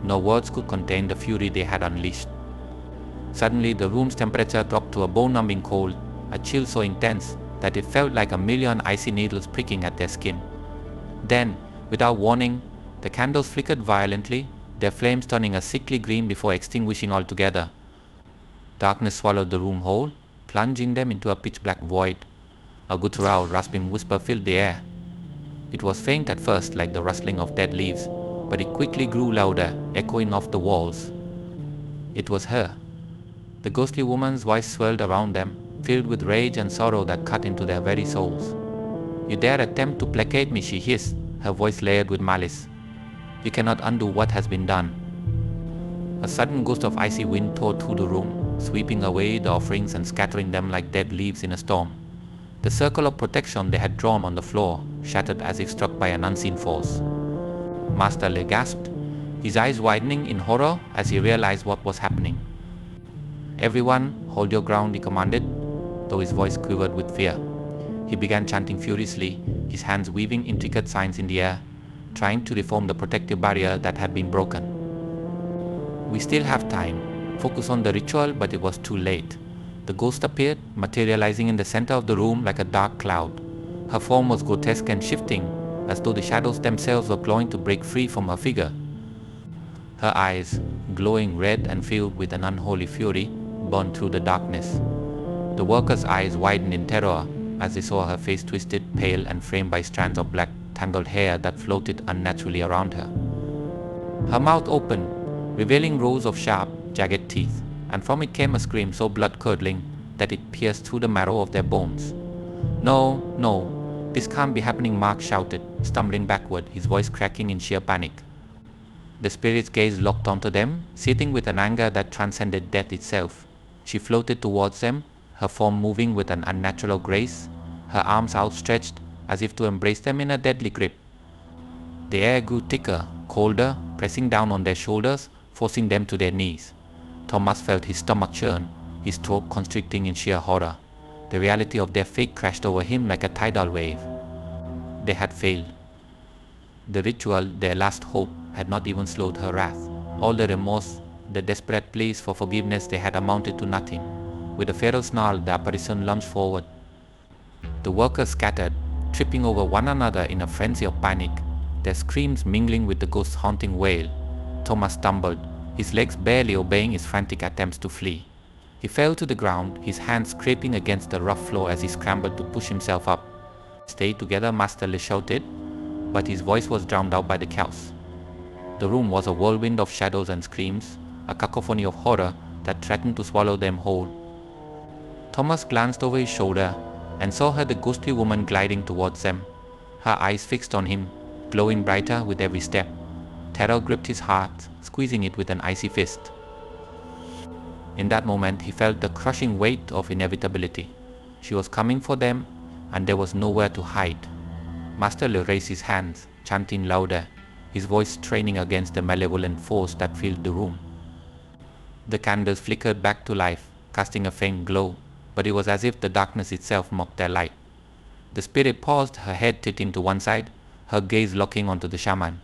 No words could contain the fury they had unleashed. Suddenly, the room's temperature dropped to a bone-numbing cold, a chill so intense that it felt like a million icy needles pricking at their skin. Then, without warning, the candles flickered violently, their flames turning a sickly green before extinguishing altogether. Darkness swallowed the room whole, plunging them into a pitch-black void. A guttural, rasping whisper filled the air. It was faint at first, like the rustling of dead leaves, but it quickly grew louder, echoing off the walls. It was her. The ghostly woman's voice swirled around them, filled with rage and sorrow that cut into their very souls. "You dare attempt to placate me," she hissed, her voice layered with malice. "You cannot undo what has been done." A sudden gust of icy wind tore through the room, sweeping away the offerings and scattering them like dead leaves in a storm. The circle of protection they had drawn on the floor shattered as if struck by an unseen force. Master Le gasped, his eyes widening in horror as he realized what was happening. "Everyone, hold your ground," he commanded, though his voice quivered with fear. He began chanting furiously, his hands weaving intricate signs in the air, trying to reform the protective barrier that had been broken. "We still have time. Focus on the ritual," but it was too late. The ghost appeared, materializing in the center of the room like a dark cloud. Her form was grotesque and shifting, as though the shadows themselves were clawing to break free from her figure. Her eyes, glowing red and filled with an unholy fury, burned through the darkness. The workers' eyes widened in terror as they saw her face twisted, pale, and framed by strands of black, tangled hair that floated unnaturally around her. Her mouth opened, revealing rows of sharp, jagged teeth, and from it came a scream so blood-curdling that it pierced through the marrow of their bones. "No, no, this can't be happening," Mark shouted, stumbling backward, his voice cracking in sheer panic. The spirit's gaze locked onto them, seething with an anger that transcended death itself. She floated towards them, her form moving with an unnatural grace, her arms outstretched as if to embrace them in a deadly grip. The air grew thicker, colder, pressing down on their shoulders, forcing them to their knees. Thomas felt his stomach churn, his throat constricting in sheer horror. The reality of their fate crashed over him like a tidal wave. They had failed. The ritual, their last hope, had not even slowed her wrath. All the remorse, the desperate pleas for forgiveness, they had amounted to nothing. With a feral snarl, the apparition lunged forward. The workers scattered, tripping over one another in a frenzy of panic, their screams mingling with the ghost's haunting wail. Thomas stumbled, his legs barely obeying his frantic attempts to flee. He fell to the ground, his hands scraping against the rough floor as he scrambled to push himself up. "Stay together," Master Le shouted, but his voice was drowned out by the chaos. The room was a whirlwind of shadows and screams, a cacophony of horror that threatened to swallow them whole. Thomas glanced over his shoulder and saw her, the ghostly woman, gliding towards them, her eyes fixed on him, glowing brighter with every step. Terror gripped his heart, squeezing it with an icy fist. In that moment, he felt the crushing weight of inevitability. She was coming for them, and there was nowhere to hide. Master Le raised his hands, chanting louder, his voice straining against the malevolent force that filled the room. The candles flickered back to life, casting a faint glow, but it was as if the darkness itself mocked their light. The spirit paused, her head tilting to one side, her gaze locking onto the shaman.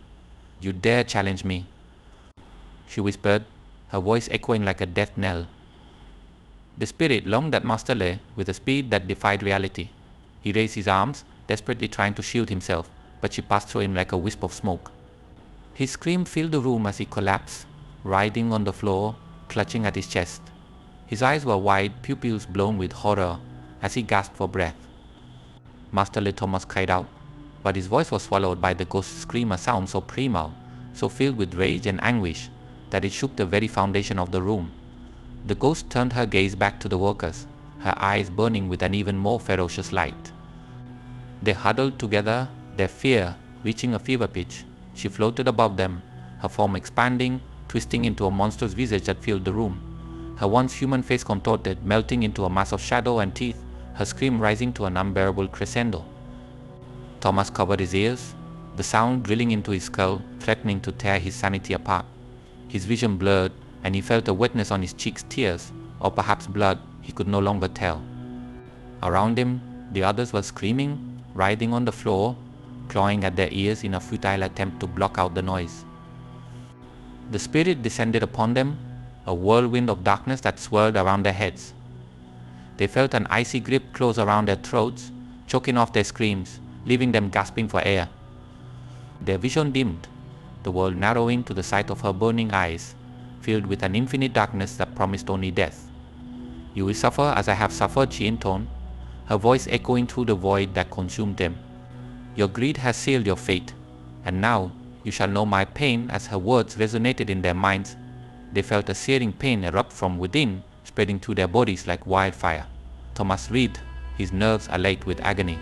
"You dare challenge me?" she whispered, her voice echoing like a death knell. The spirit lunged at Master Le with a speed that defied reality. He raised his arms, desperately trying to shield himself, but she passed through him like a wisp of smoke. His scream filled the room as he collapsed, writhing on the floor, clutching at his chest. His eyes were wide, pupils blown with horror, as he gasped for breath. Master Le Thomas cried out, but his voice was swallowed by the ghost's scream, a sound so primal, so filled with rage and anguish, that it shook the very foundation of the room. The ghost turned her gaze back to the workers, her eyes burning with an even more ferocious light. They huddled together, their fear reaching a fever pitch. She floated above them, her form expanding, twisting into a monstrous visage that filled the room. Her once human face contorted, melting into a mass of shadow and teeth, her scream rising to an unbearable crescendo. Thomas covered his ears, the sound drilling into his skull, threatening to tear his sanity apart. His vision blurred, and he felt a wetness on his cheeks, tears, or perhaps blood, he could no longer tell. Around him, the others were screaming, writhing on the floor, clawing at their ears in a futile attempt to block out the noise. The spirit descended upon them, a whirlwind of darkness that swirled around their heads. They felt an icy grip close around their throats, choking off their screams, leaving them gasping for air. Their vision dimmed, the world narrowing to the sight of her burning eyes, filled with an infinite darkness that promised only death. "You will suffer as I have suffered," she intoned, her voice echoing through the void that consumed them. "Your greed has sealed your fate, and now you shall know my pain." As her words resonated in their minds, they felt a searing pain erupt from within, spreading through their bodies like wildfire. Thomas writhed, his nerves alight with agony.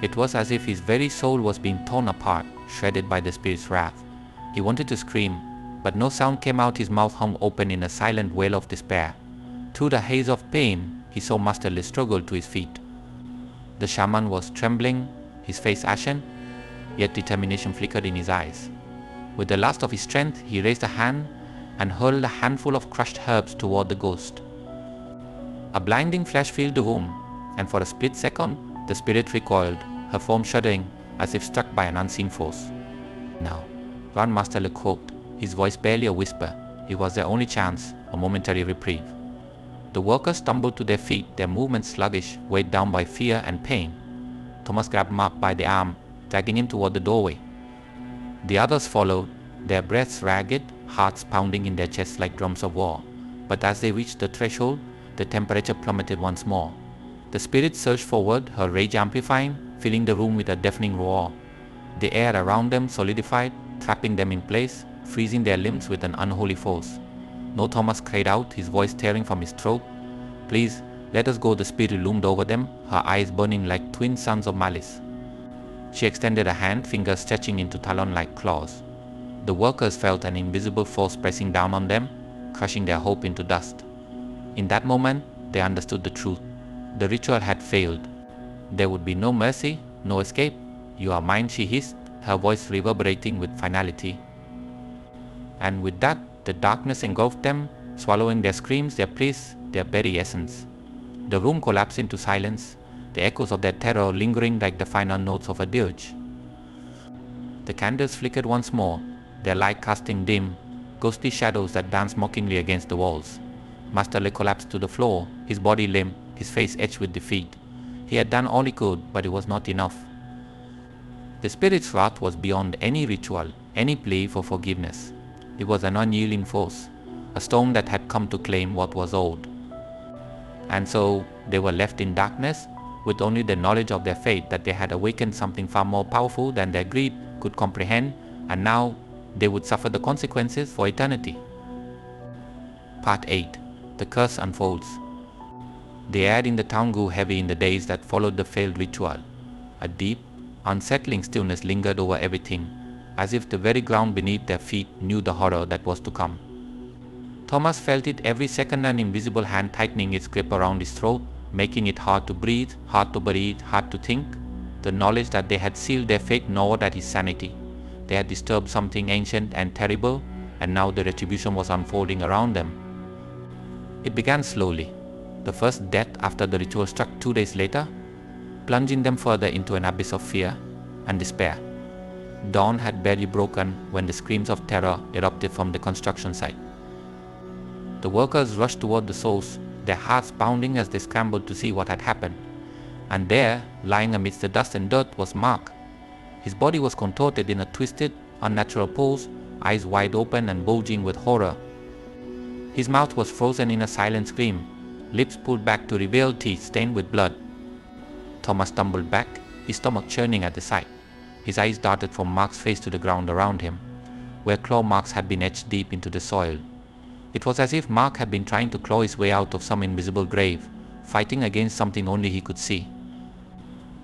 It was as if his very soul was being torn apart, shredded by the spirit's wrath. He wanted to scream, but no sound came out. His mouth hung open in a silent wail of despair. Through the haze of pain, he saw Master Le struggle to his feet. The shaman was trembling, his face ashen, yet determination flickered in his eyes. With the last of his strength, he raised a hand and hurled a handful of crushed herbs toward the ghost. A blinding flash filled the room, and for a split second, the spirit recoiled, her form shuddering as if struck by an unseen force. "Now, run," Master Le croaked, his voice barely a whisper. It was their only chance, a momentary reprieve. The workers stumbled to their feet, their movements sluggish, weighed down by fear and pain. Thomas grabbed Mark by the arm, dragging him toward the doorway. The others followed, their breaths ragged, hearts pounding in their chests like drums of war. But as they reached the threshold, the temperature plummeted once more. The spirit surged forward, her rage amplifying, filling the room with a deafening roar. The air around them solidified, trapping them in place, freezing their limbs with an unholy force. "No," Thomas cried out, his voice tearing from his throat. "Please, let us go." The spirit loomed over them, her eyes burning like twin suns of malice. She extended a hand, fingers stretching into talon-like claws. The workers felt an invisible force pressing down on them, crushing their hope into dust. In that moment, they understood the truth. The ritual had failed. There would be no mercy, no escape. "You are mine," she hissed, her voice reverberating with finality. And with that, the darkness engulfed them, swallowing their screams, their pleas, their very essence. The room collapsed into silence, the echoes of their terror lingering like the final notes of a dirge. The candles flickered once more, their light casting dim, ghostly shadows that danced mockingly against the walls. Master Le collapsed to the floor, his body limp, his face etched with defeat. He had done all he could, but it was not enough. The spirit's wrath was beyond any ritual, any plea for forgiveness. It was an unyielding force, a storm that had come to claim what was owed. And so they were left in darkness, with only the knowledge of their fate, that they had awakened something far more powerful than their greed could comprehend, and now they would suffer the consequences for eternity. Part 8. The Curse Unfolds. The air in the town grew heavy in the days that followed the failed ritual. A deep, unsettling stillness lingered over everything, as if the very ground beneath their feet knew the horror that was to come. Thomas felt it every second, an invisible hand tightening its grip around his throat, making it hard to breathe, hard to breathe, hard to think. The knowledge that they had sealed their fate gnawed at his sanity. They had disturbed something ancient and terrible, and now the retribution was unfolding around them. It began slowly. The first death after the ritual struck 2 days later, plunging them further into an abyss of fear and despair. Dawn had barely broken when the screams of terror erupted from the construction site. The workers rushed toward the source, their hearts pounding as they scrambled to see what had happened. And there, lying amidst the dust and dirt, was Mark. His body was contorted in a twisted, unnatural pose, eyes wide open and bulging with horror. His mouth was frozen in a silent scream, lips pulled back to reveal teeth stained with blood. Thomas stumbled back, his stomach churning at the sight. His eyes darted from Mark's face to the ground around him, where claw marks had been etched deep into the soil. It was as if Mark had been trying to claw his way out of some invisible grave, fighting against something only he could see.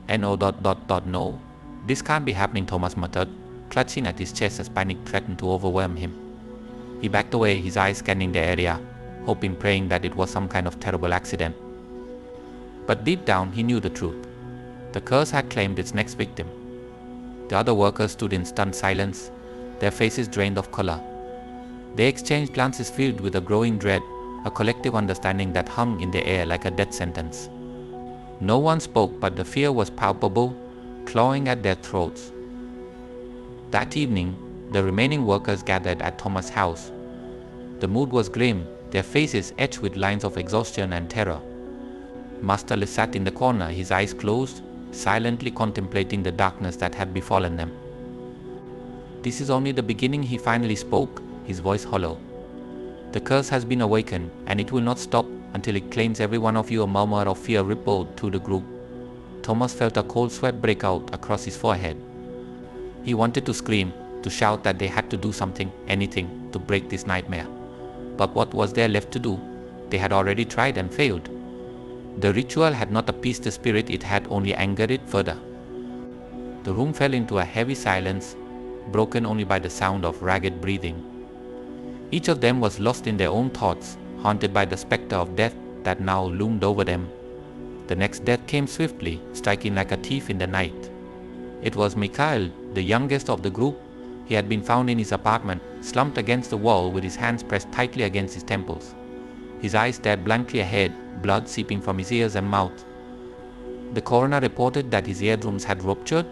No. This can't be happening, Thomas muttered, clutching at his chest as panic threatened to overwhelm him. He backed away, his eyes scanning the area, hoping, praying that it was some kind of terrible accident. But deep down he knew the truth. The curse had claimed its next victim. The other workers stood in stunned silence, their faces drained of color. They exchanged glances filled with a growing dread, a collective understanding that hung in the air like a death sentence. No one spoke, but the fear was palpable, clawing at their throats. That evening, The remaining workers gathered at Thomas' house. The mood was grim, their faces etched with lines of exhaustion and terror. Master Liz sat in the corner, his eyes closed, silently contemplating the darkness that had befallen them. "This is only the beginning," he finally spoke, his voice hollow. "The curse has been awakened, and it will not stop until it claims every one of you." A murmur of fear rippled through the group. Thomas felt a cold sweat break out across his forehead. He wanted to scream, to shout that they had to do something, anything, to break this nightmare. But what was there left to do? They had already tried and failed. The ritual had not appeased the spirit, it had only angered it further. The room fell into a heavy silence, broken only by the sound of ragged breathing. Each of them was lost in their own thoughts, haunted by the specter of death that now loomed over them. The next death came swiftly, striking like a thief in the night. It was Mikhail, the youngest of the group. He had been found in his apartment, slumped against the wall with his hands pressed tightly against his temples. His eyes stared blankly ahead, blood seeping from his ears and mouth. The coroner reported that his eardrums had ruptured,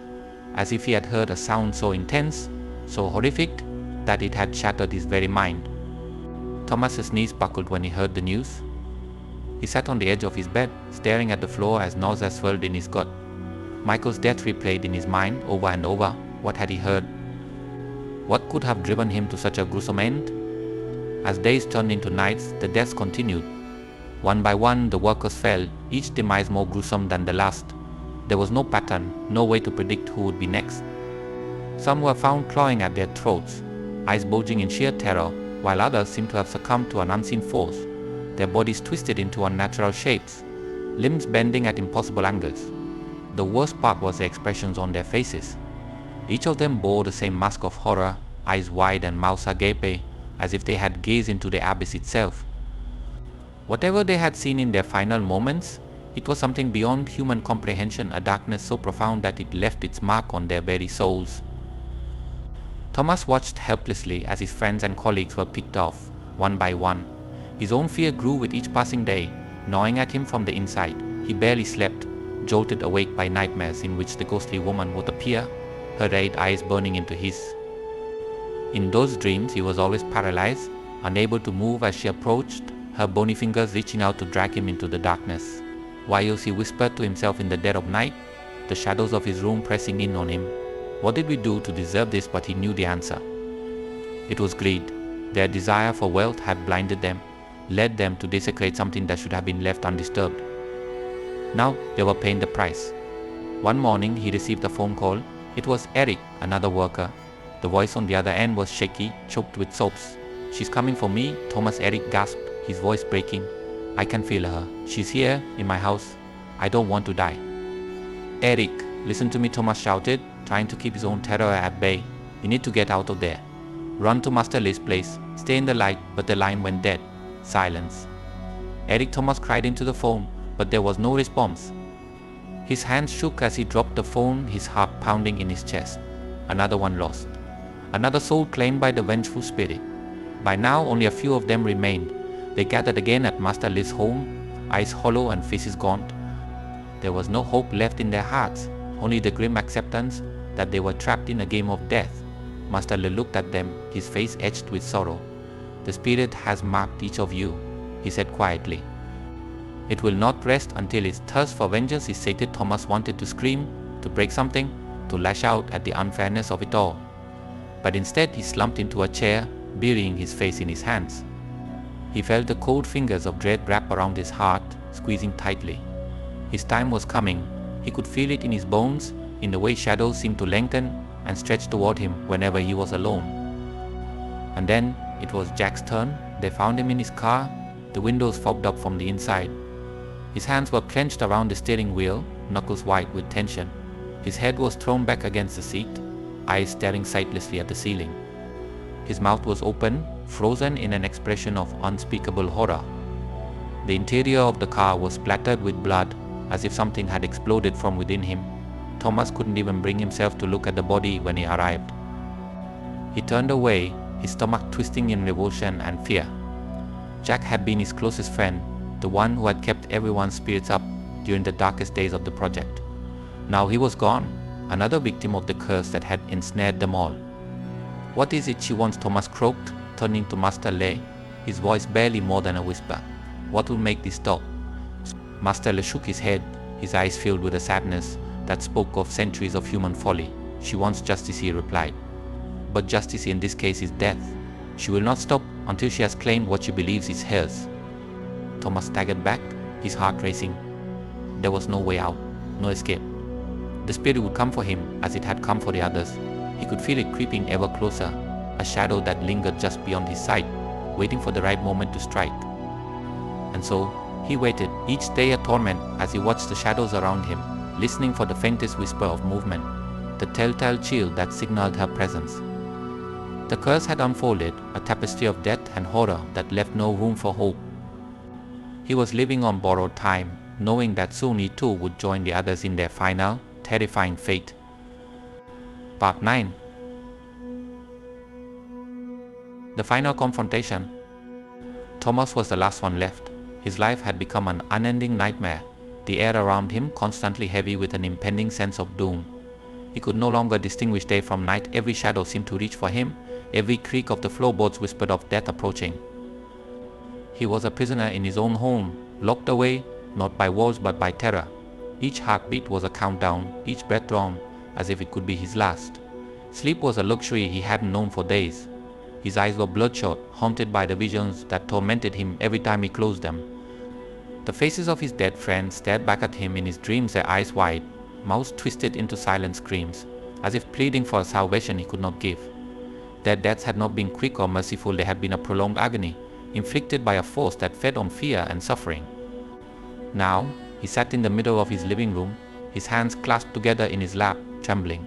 as if he had heard a sound so intense, so horrific, that it had shattered his very mind. Thomas's knees buckled when he heard the news. He sat on the edge of his bed, staring at the floor as nausea swelled in his gut. Michael's death replayed in his mind over and over. What had he heard? What could have driven him to such a gruesome end? As days turned into nights, the deaths continued. One by one, the workers fell, each demise more gruesome than the last. There was no pattern, no way to predict who would be next. Some were found clawing at their throats, eyes bulging in sheer terror, while others seemed to have succumbed to an unseen force, their bodies twisted into unnatural shapes, limbs bending at impossible angles. The worst part was the expressions on their faces. Each of them bore the same mask of horror, eyes wide and mouths agape, as if they had gazed into the abyss itself. Whatever they had seen in their final moments, it was something beyond human comprehension, a darkness so profound that it left its mark on their very souls. Thomas watched helplessly as his friends and colleagues were picked off, one by one. His own fear grew with each passing day, gnawing at him from the inside. He barely slept, jolted awake by nightmares in which the ghostly woman would appear, her red eyes burning into his. In those dreams he was always paralyzed, unable to move as she approached, her bony fingers reaching out to drag him into the darkness. Whilst he whispered to himself in the dead of night, the shadows of his room pressing in on him. What did we do to deserve this? But he knew the answer. It was greed. Their desire for wealth had blinded them, led them to desecrate something that should have been left undisturbed. Now they were paying the price. One morning he received a phone call. It was Eric, another worker. The voice on the other end was shaky, choked with sobs. "She's coming for me," Thomas Eric gasped, his voice breaking. "I can feel her. She's here, in my house. I don't want to die." "Eric, listen to me," Thomas shouted, trying to keep his own terror at bay. "You need to get out of there. Run to Master Liz's place. Stay in the light." But the line went dead. Silence. Eric Thomas cried into the phone, but there was no response. His hands shook as he dropped the phone, his heart pounding in his chest. Another one lost. Another soul claimed by the vengeful spirit. By now only a few of them remained. They gathered again at Master Liz's home, eyes hollow and faces gaunt. There was no hope left in their hearts, only the grim acceptance that they were trapped in a game of death. Master Liz looked at them, his face etched with sorrow. "The spirit has marked each of you," he said quietly. "It will not rest until its thirst for vengeance is sated." Thomas wanted to scream, to break something, to lash out at the unfairness of it all. But instead he slumped into a chair, burying his face in his hands. He felt the cold fingers of dread wrap around his heart, squeezing tightly. His time was coming. He could feel it in his bones, in the way shadows seemed to lengthen and stretch toward him whenever he was alone. And then it was Jack's turn. They found him in his car, the windows fogged up from the inside. His hands were clenched around the steering wheel, knuckles white with tension. His head was thrown back against the seat, eyes staring sightlessly at the ceiling. His mouth was open, frozen in an expression of unspeakable horror. The interior of the car was splattered with blood, as if something had exploded from within him. Thomas couldn't even bring himself to look at the body when he arrived. He turned away, his stomach twisting in revulsion and fear. Jack had been his closest friend, the one who had kept everyone's spirits up during the darkest days of the project. Now he was gone, another victim of the curse that had ensnared them all. "What is it she wants?" Thomas croaked, turning to Master Le, his voice barely more than a whisper. "What will make this stop?" Master Le shook his head, his eyes filled with a sadness that spoke of centuries of human folly. "She wants justice," he replied. "But justice in this case is death. She will not stop until she has claimed what she believes is hers." Thomas staggered back, his heart racing. There was no way out, no escape. The spirit would come for him as it had come for the others. He could feel it creeping ever closer, a shadow that lingered just beyond his sight, waiting for the right moment to strike. And so, he waited, each day a torment, as he watched the shadows around him, listening for the faintest whisper of movement, the telltale chill that signaled her presence. The curse had unfolded, a tapestry of death and horror that left no room for hope. He was living on borrowed time, knowing that soon he too would join the others in their final, terrifying fate. Part 9. The final confrontation. Thomas was the last one left. His life had become an unending nightmare, the air around him constantly heavy with an impending sense of doom. He could no longer distinguish day from night. Every shadow seemed to reach for him. Every creak of the floorboards whispered of death approaching. He was a prisoner in his own home, locked away, not by walls but by terror. Each heartbeat was a countdown, each breath drawn, as if it could be his last. Sleep was a luxury he hadn't known for days. His eyes were bloodshot, haunted by the visions that tormented him every time he closed them. The faces of his dead friends stared back at him in his dreams, their eyes wide, mouths twisted into silent screams, as if pleading for a salvation he could not give. Their deaths had not been quick or merciful. They had been a prolonged agony, inflicted by a force that fed on fear and suffering. Now, he sat in the middle of his living room, his hands clasped together in his lap, trembling.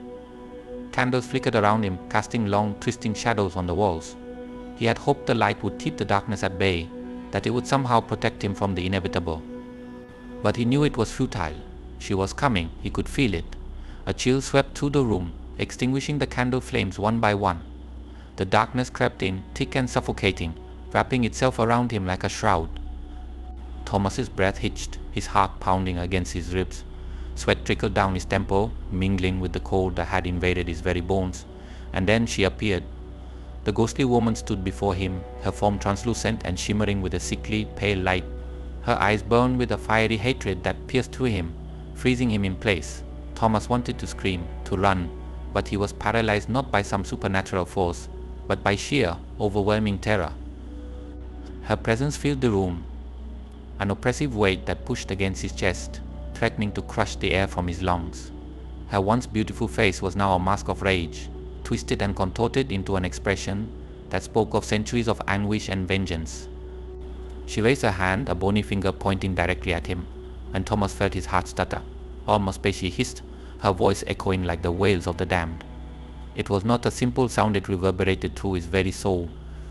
Candles flickered around him, casting long, twisting shadows on the walls. He had hoped the light would keep the darkness at bay, that it would somehow protect him from the inevitable. But he knew it was futile. She was coming, he could feel it. A chill swept through the room, extinguishing the candle flames one by one. The darkness crept in, thick and suffocating, wrapping itself around him like a shroud. Thomas's breath hitched, his heart pounding against his ribs. Sweat trickled down his temple, mingling with the cold that had invaded his very bones. And then she appeared. The ghostly woman stood before him, her form translucent and shimmering with a sickly, pale light. Her eyes burned with a fiery hatred that pierced through him, freezing him in place. Thomas wanted to scream, to run, but he was paralyzed not by some supernatural force, but by sheer, overwhelming terror. Her presence filled the room, an oppressive weight that pushed against his chest, threatening to crush the air from his lungs. Her once beautiful face was now a mask of rage, twisted and contorted into an expression that spoke of centuries of anguish and vengeance. She raised her hand, a bony finger pointing directly at him, and Thomas felt his heart stutter. Almost she hissed, her voice echoing like the wails of the damned. It was not a simple sound, it reverberated through his very soul,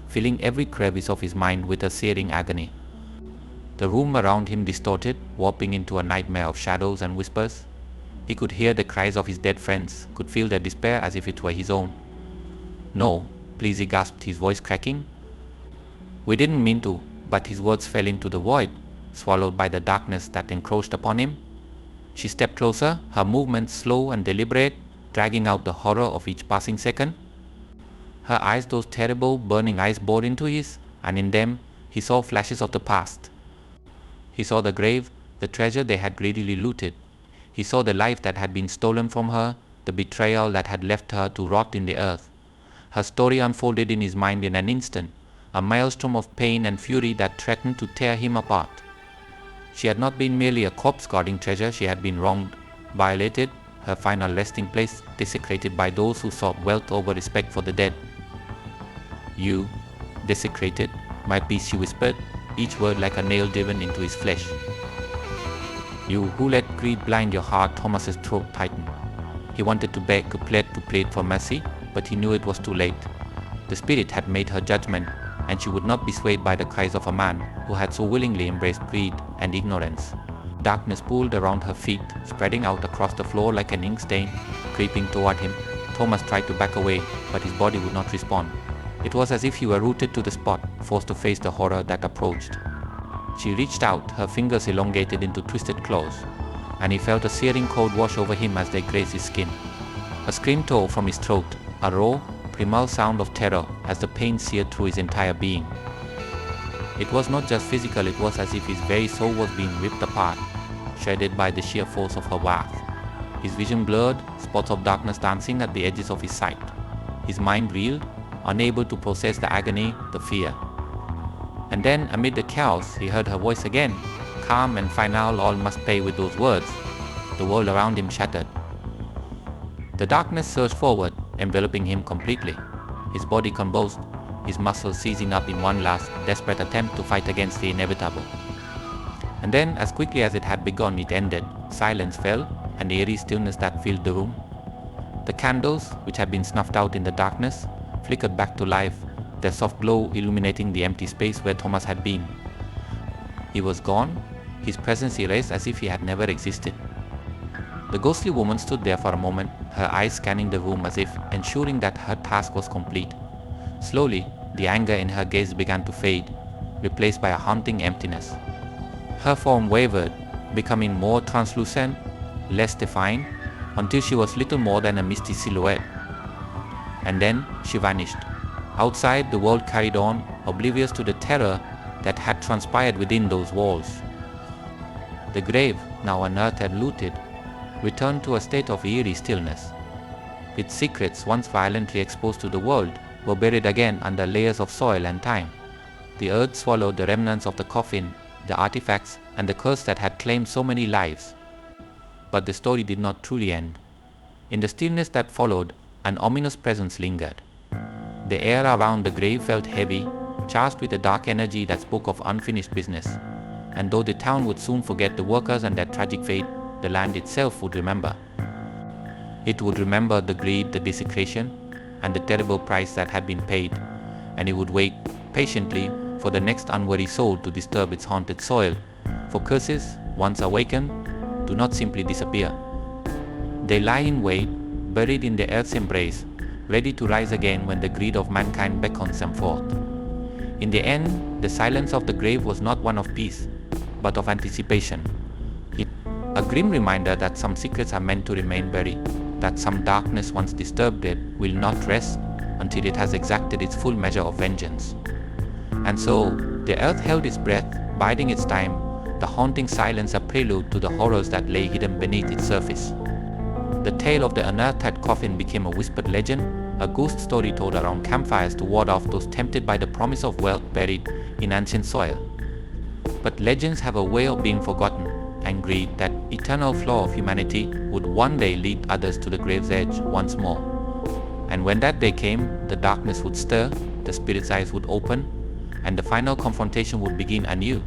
filling every crevice of his mind with a searing agony. The room around him distorted, warping into a nightmare of shadows and whispers. He could hear the cries of his dead friends, could feel their despair as if it were his own. "No, please," he gasped, his voice cracking. "We didn't mean to," but his words fell into the void, swallowed by the darkness that encroached upon him. She stepped closer, her movements slow and deliberate, dragging out the horror of each passing second. Her eyes, those terrible, burning eyes, bored into his, and in them he saw flashes of the past. He saw the grave, the treasure they had greedily looted. He saw the life that had been stolen from her, the betrayal that had left her to rot in the earth. Her story unfolded in his mind in an instant, a maelstrom of pain and fury that threatened to tear him apart. She had not been merely a corpse guarding treasure. She had been wronged, violated, her final resting place desecrated by those who sought wealth over respect for the dead. "You, desecrated, my peace," she whispered, each word like a nail driven into his flesh. "You who let greed blind your heart." Thomas's throat tightened. He wanted to beg, to plead for mercy, but he knew it was too late. The spirit had made her judgment, and she would not be swayed by the cries of a man who had so willingly embraced greed and ignorance. Darkness pooled around her feet, spreading out across the floor like an ink stain, creeping toward him. Thomas tried to back away, but his body would not respond. It was as if he were rooted to the spot, forced to face the horror that approached. She reached out, her fingers elongated into twisted claws, and he felt a searing cold wash over him as they grazed his skin. A scream tore from his throat, a raw, primal sound of terror as the pain seared through his entire being. It was not just physical, it was as if his very soul was being ripped apart, shredded by the sheer force of her wrath. His vision blurred, spots of darkness dancing at the edges of his sight. His mind reeled, unable to process the agony, the fear. And then, amid the chaos, he heard her voice again, calm and final, all must pay with those words. The world around him shattered. The darkness surged forward, enveloping him completely. His body convulsed, his muscles seizing up in one last, desperate attempt to fight against the inevitable. And then, as quickly as it had begun, it ended. Silence fell, and eerie stillness that filled the room. The candles, which had been snuffed out in the darkness, flickered back to life, their soft glow illuminating the empty space where Thomas had been. He was gone, his presence erased as if he had never existed. The ghostly woman stood there for a moment, her eyes scanning the room as if ensuring that her task was complete. Slowly, the anger in her gaze began to fade, replaced by a haunting emptiness. Her form wavered, becoming more translucent, less defined, until she was little more than a misty silhouette. And then she vanished. Outside, the world carried on, oblivious to the terror that had transpired within those walls. The grave, now unearthed and looted, returned to a state of eerie stillness. Its secrets, once violently exposed to the world, were buried again under layers of soil and time. The earth swallowed the remnants of the coffin, the artifacts, and the curse that had claimed so many lives. But the story did not truly end. In the stillness that followed, an ominous presence lingered. The air around the grave felt heavy, charged with a dark energy that spoke of unfinished business. And though the town would soon forget the workers and their tragic fate, the land itself would remember. It would remember the greed, the desecration, and the terrible price that had been paid, and it would wait patiently for the next unwary soul to disturb its haunted soil, for curses, once awakened, do not simply disappear. They lie in wait, buried in the earth's embrace, ready to rise again when the greed of mankind beckons them forth. In the end, the silence of the grave was not one of peace, but of anticipation. A grim reminder that some secrets are meant to remain buried, that some darkness once disturbed it will not rest until it has exacted its full measure of vengeance. And so, the earth held its breath, biding its time, the haunting silence a prelude to the horrors that lay hidden beneath its surface. The tale of the unearthed coffin became a whispered legend, a ghost story told around campfires to ward off those tempted by the promise of wealth buried in ancient soil. But legends have a way of being forgotten, and greed, that eternal flaw of humanity, would one day lead others to the grave's edge once more. And when that day came, the darkness would stir, the spirit's eyes would open, and the final confrontation would begin anew.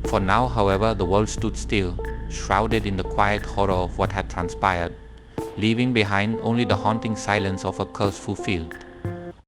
For now, however, the world stood still, shrouded in the quiet horror of what had transpired, leaving behind only the haunting silence of a curse fulfilled.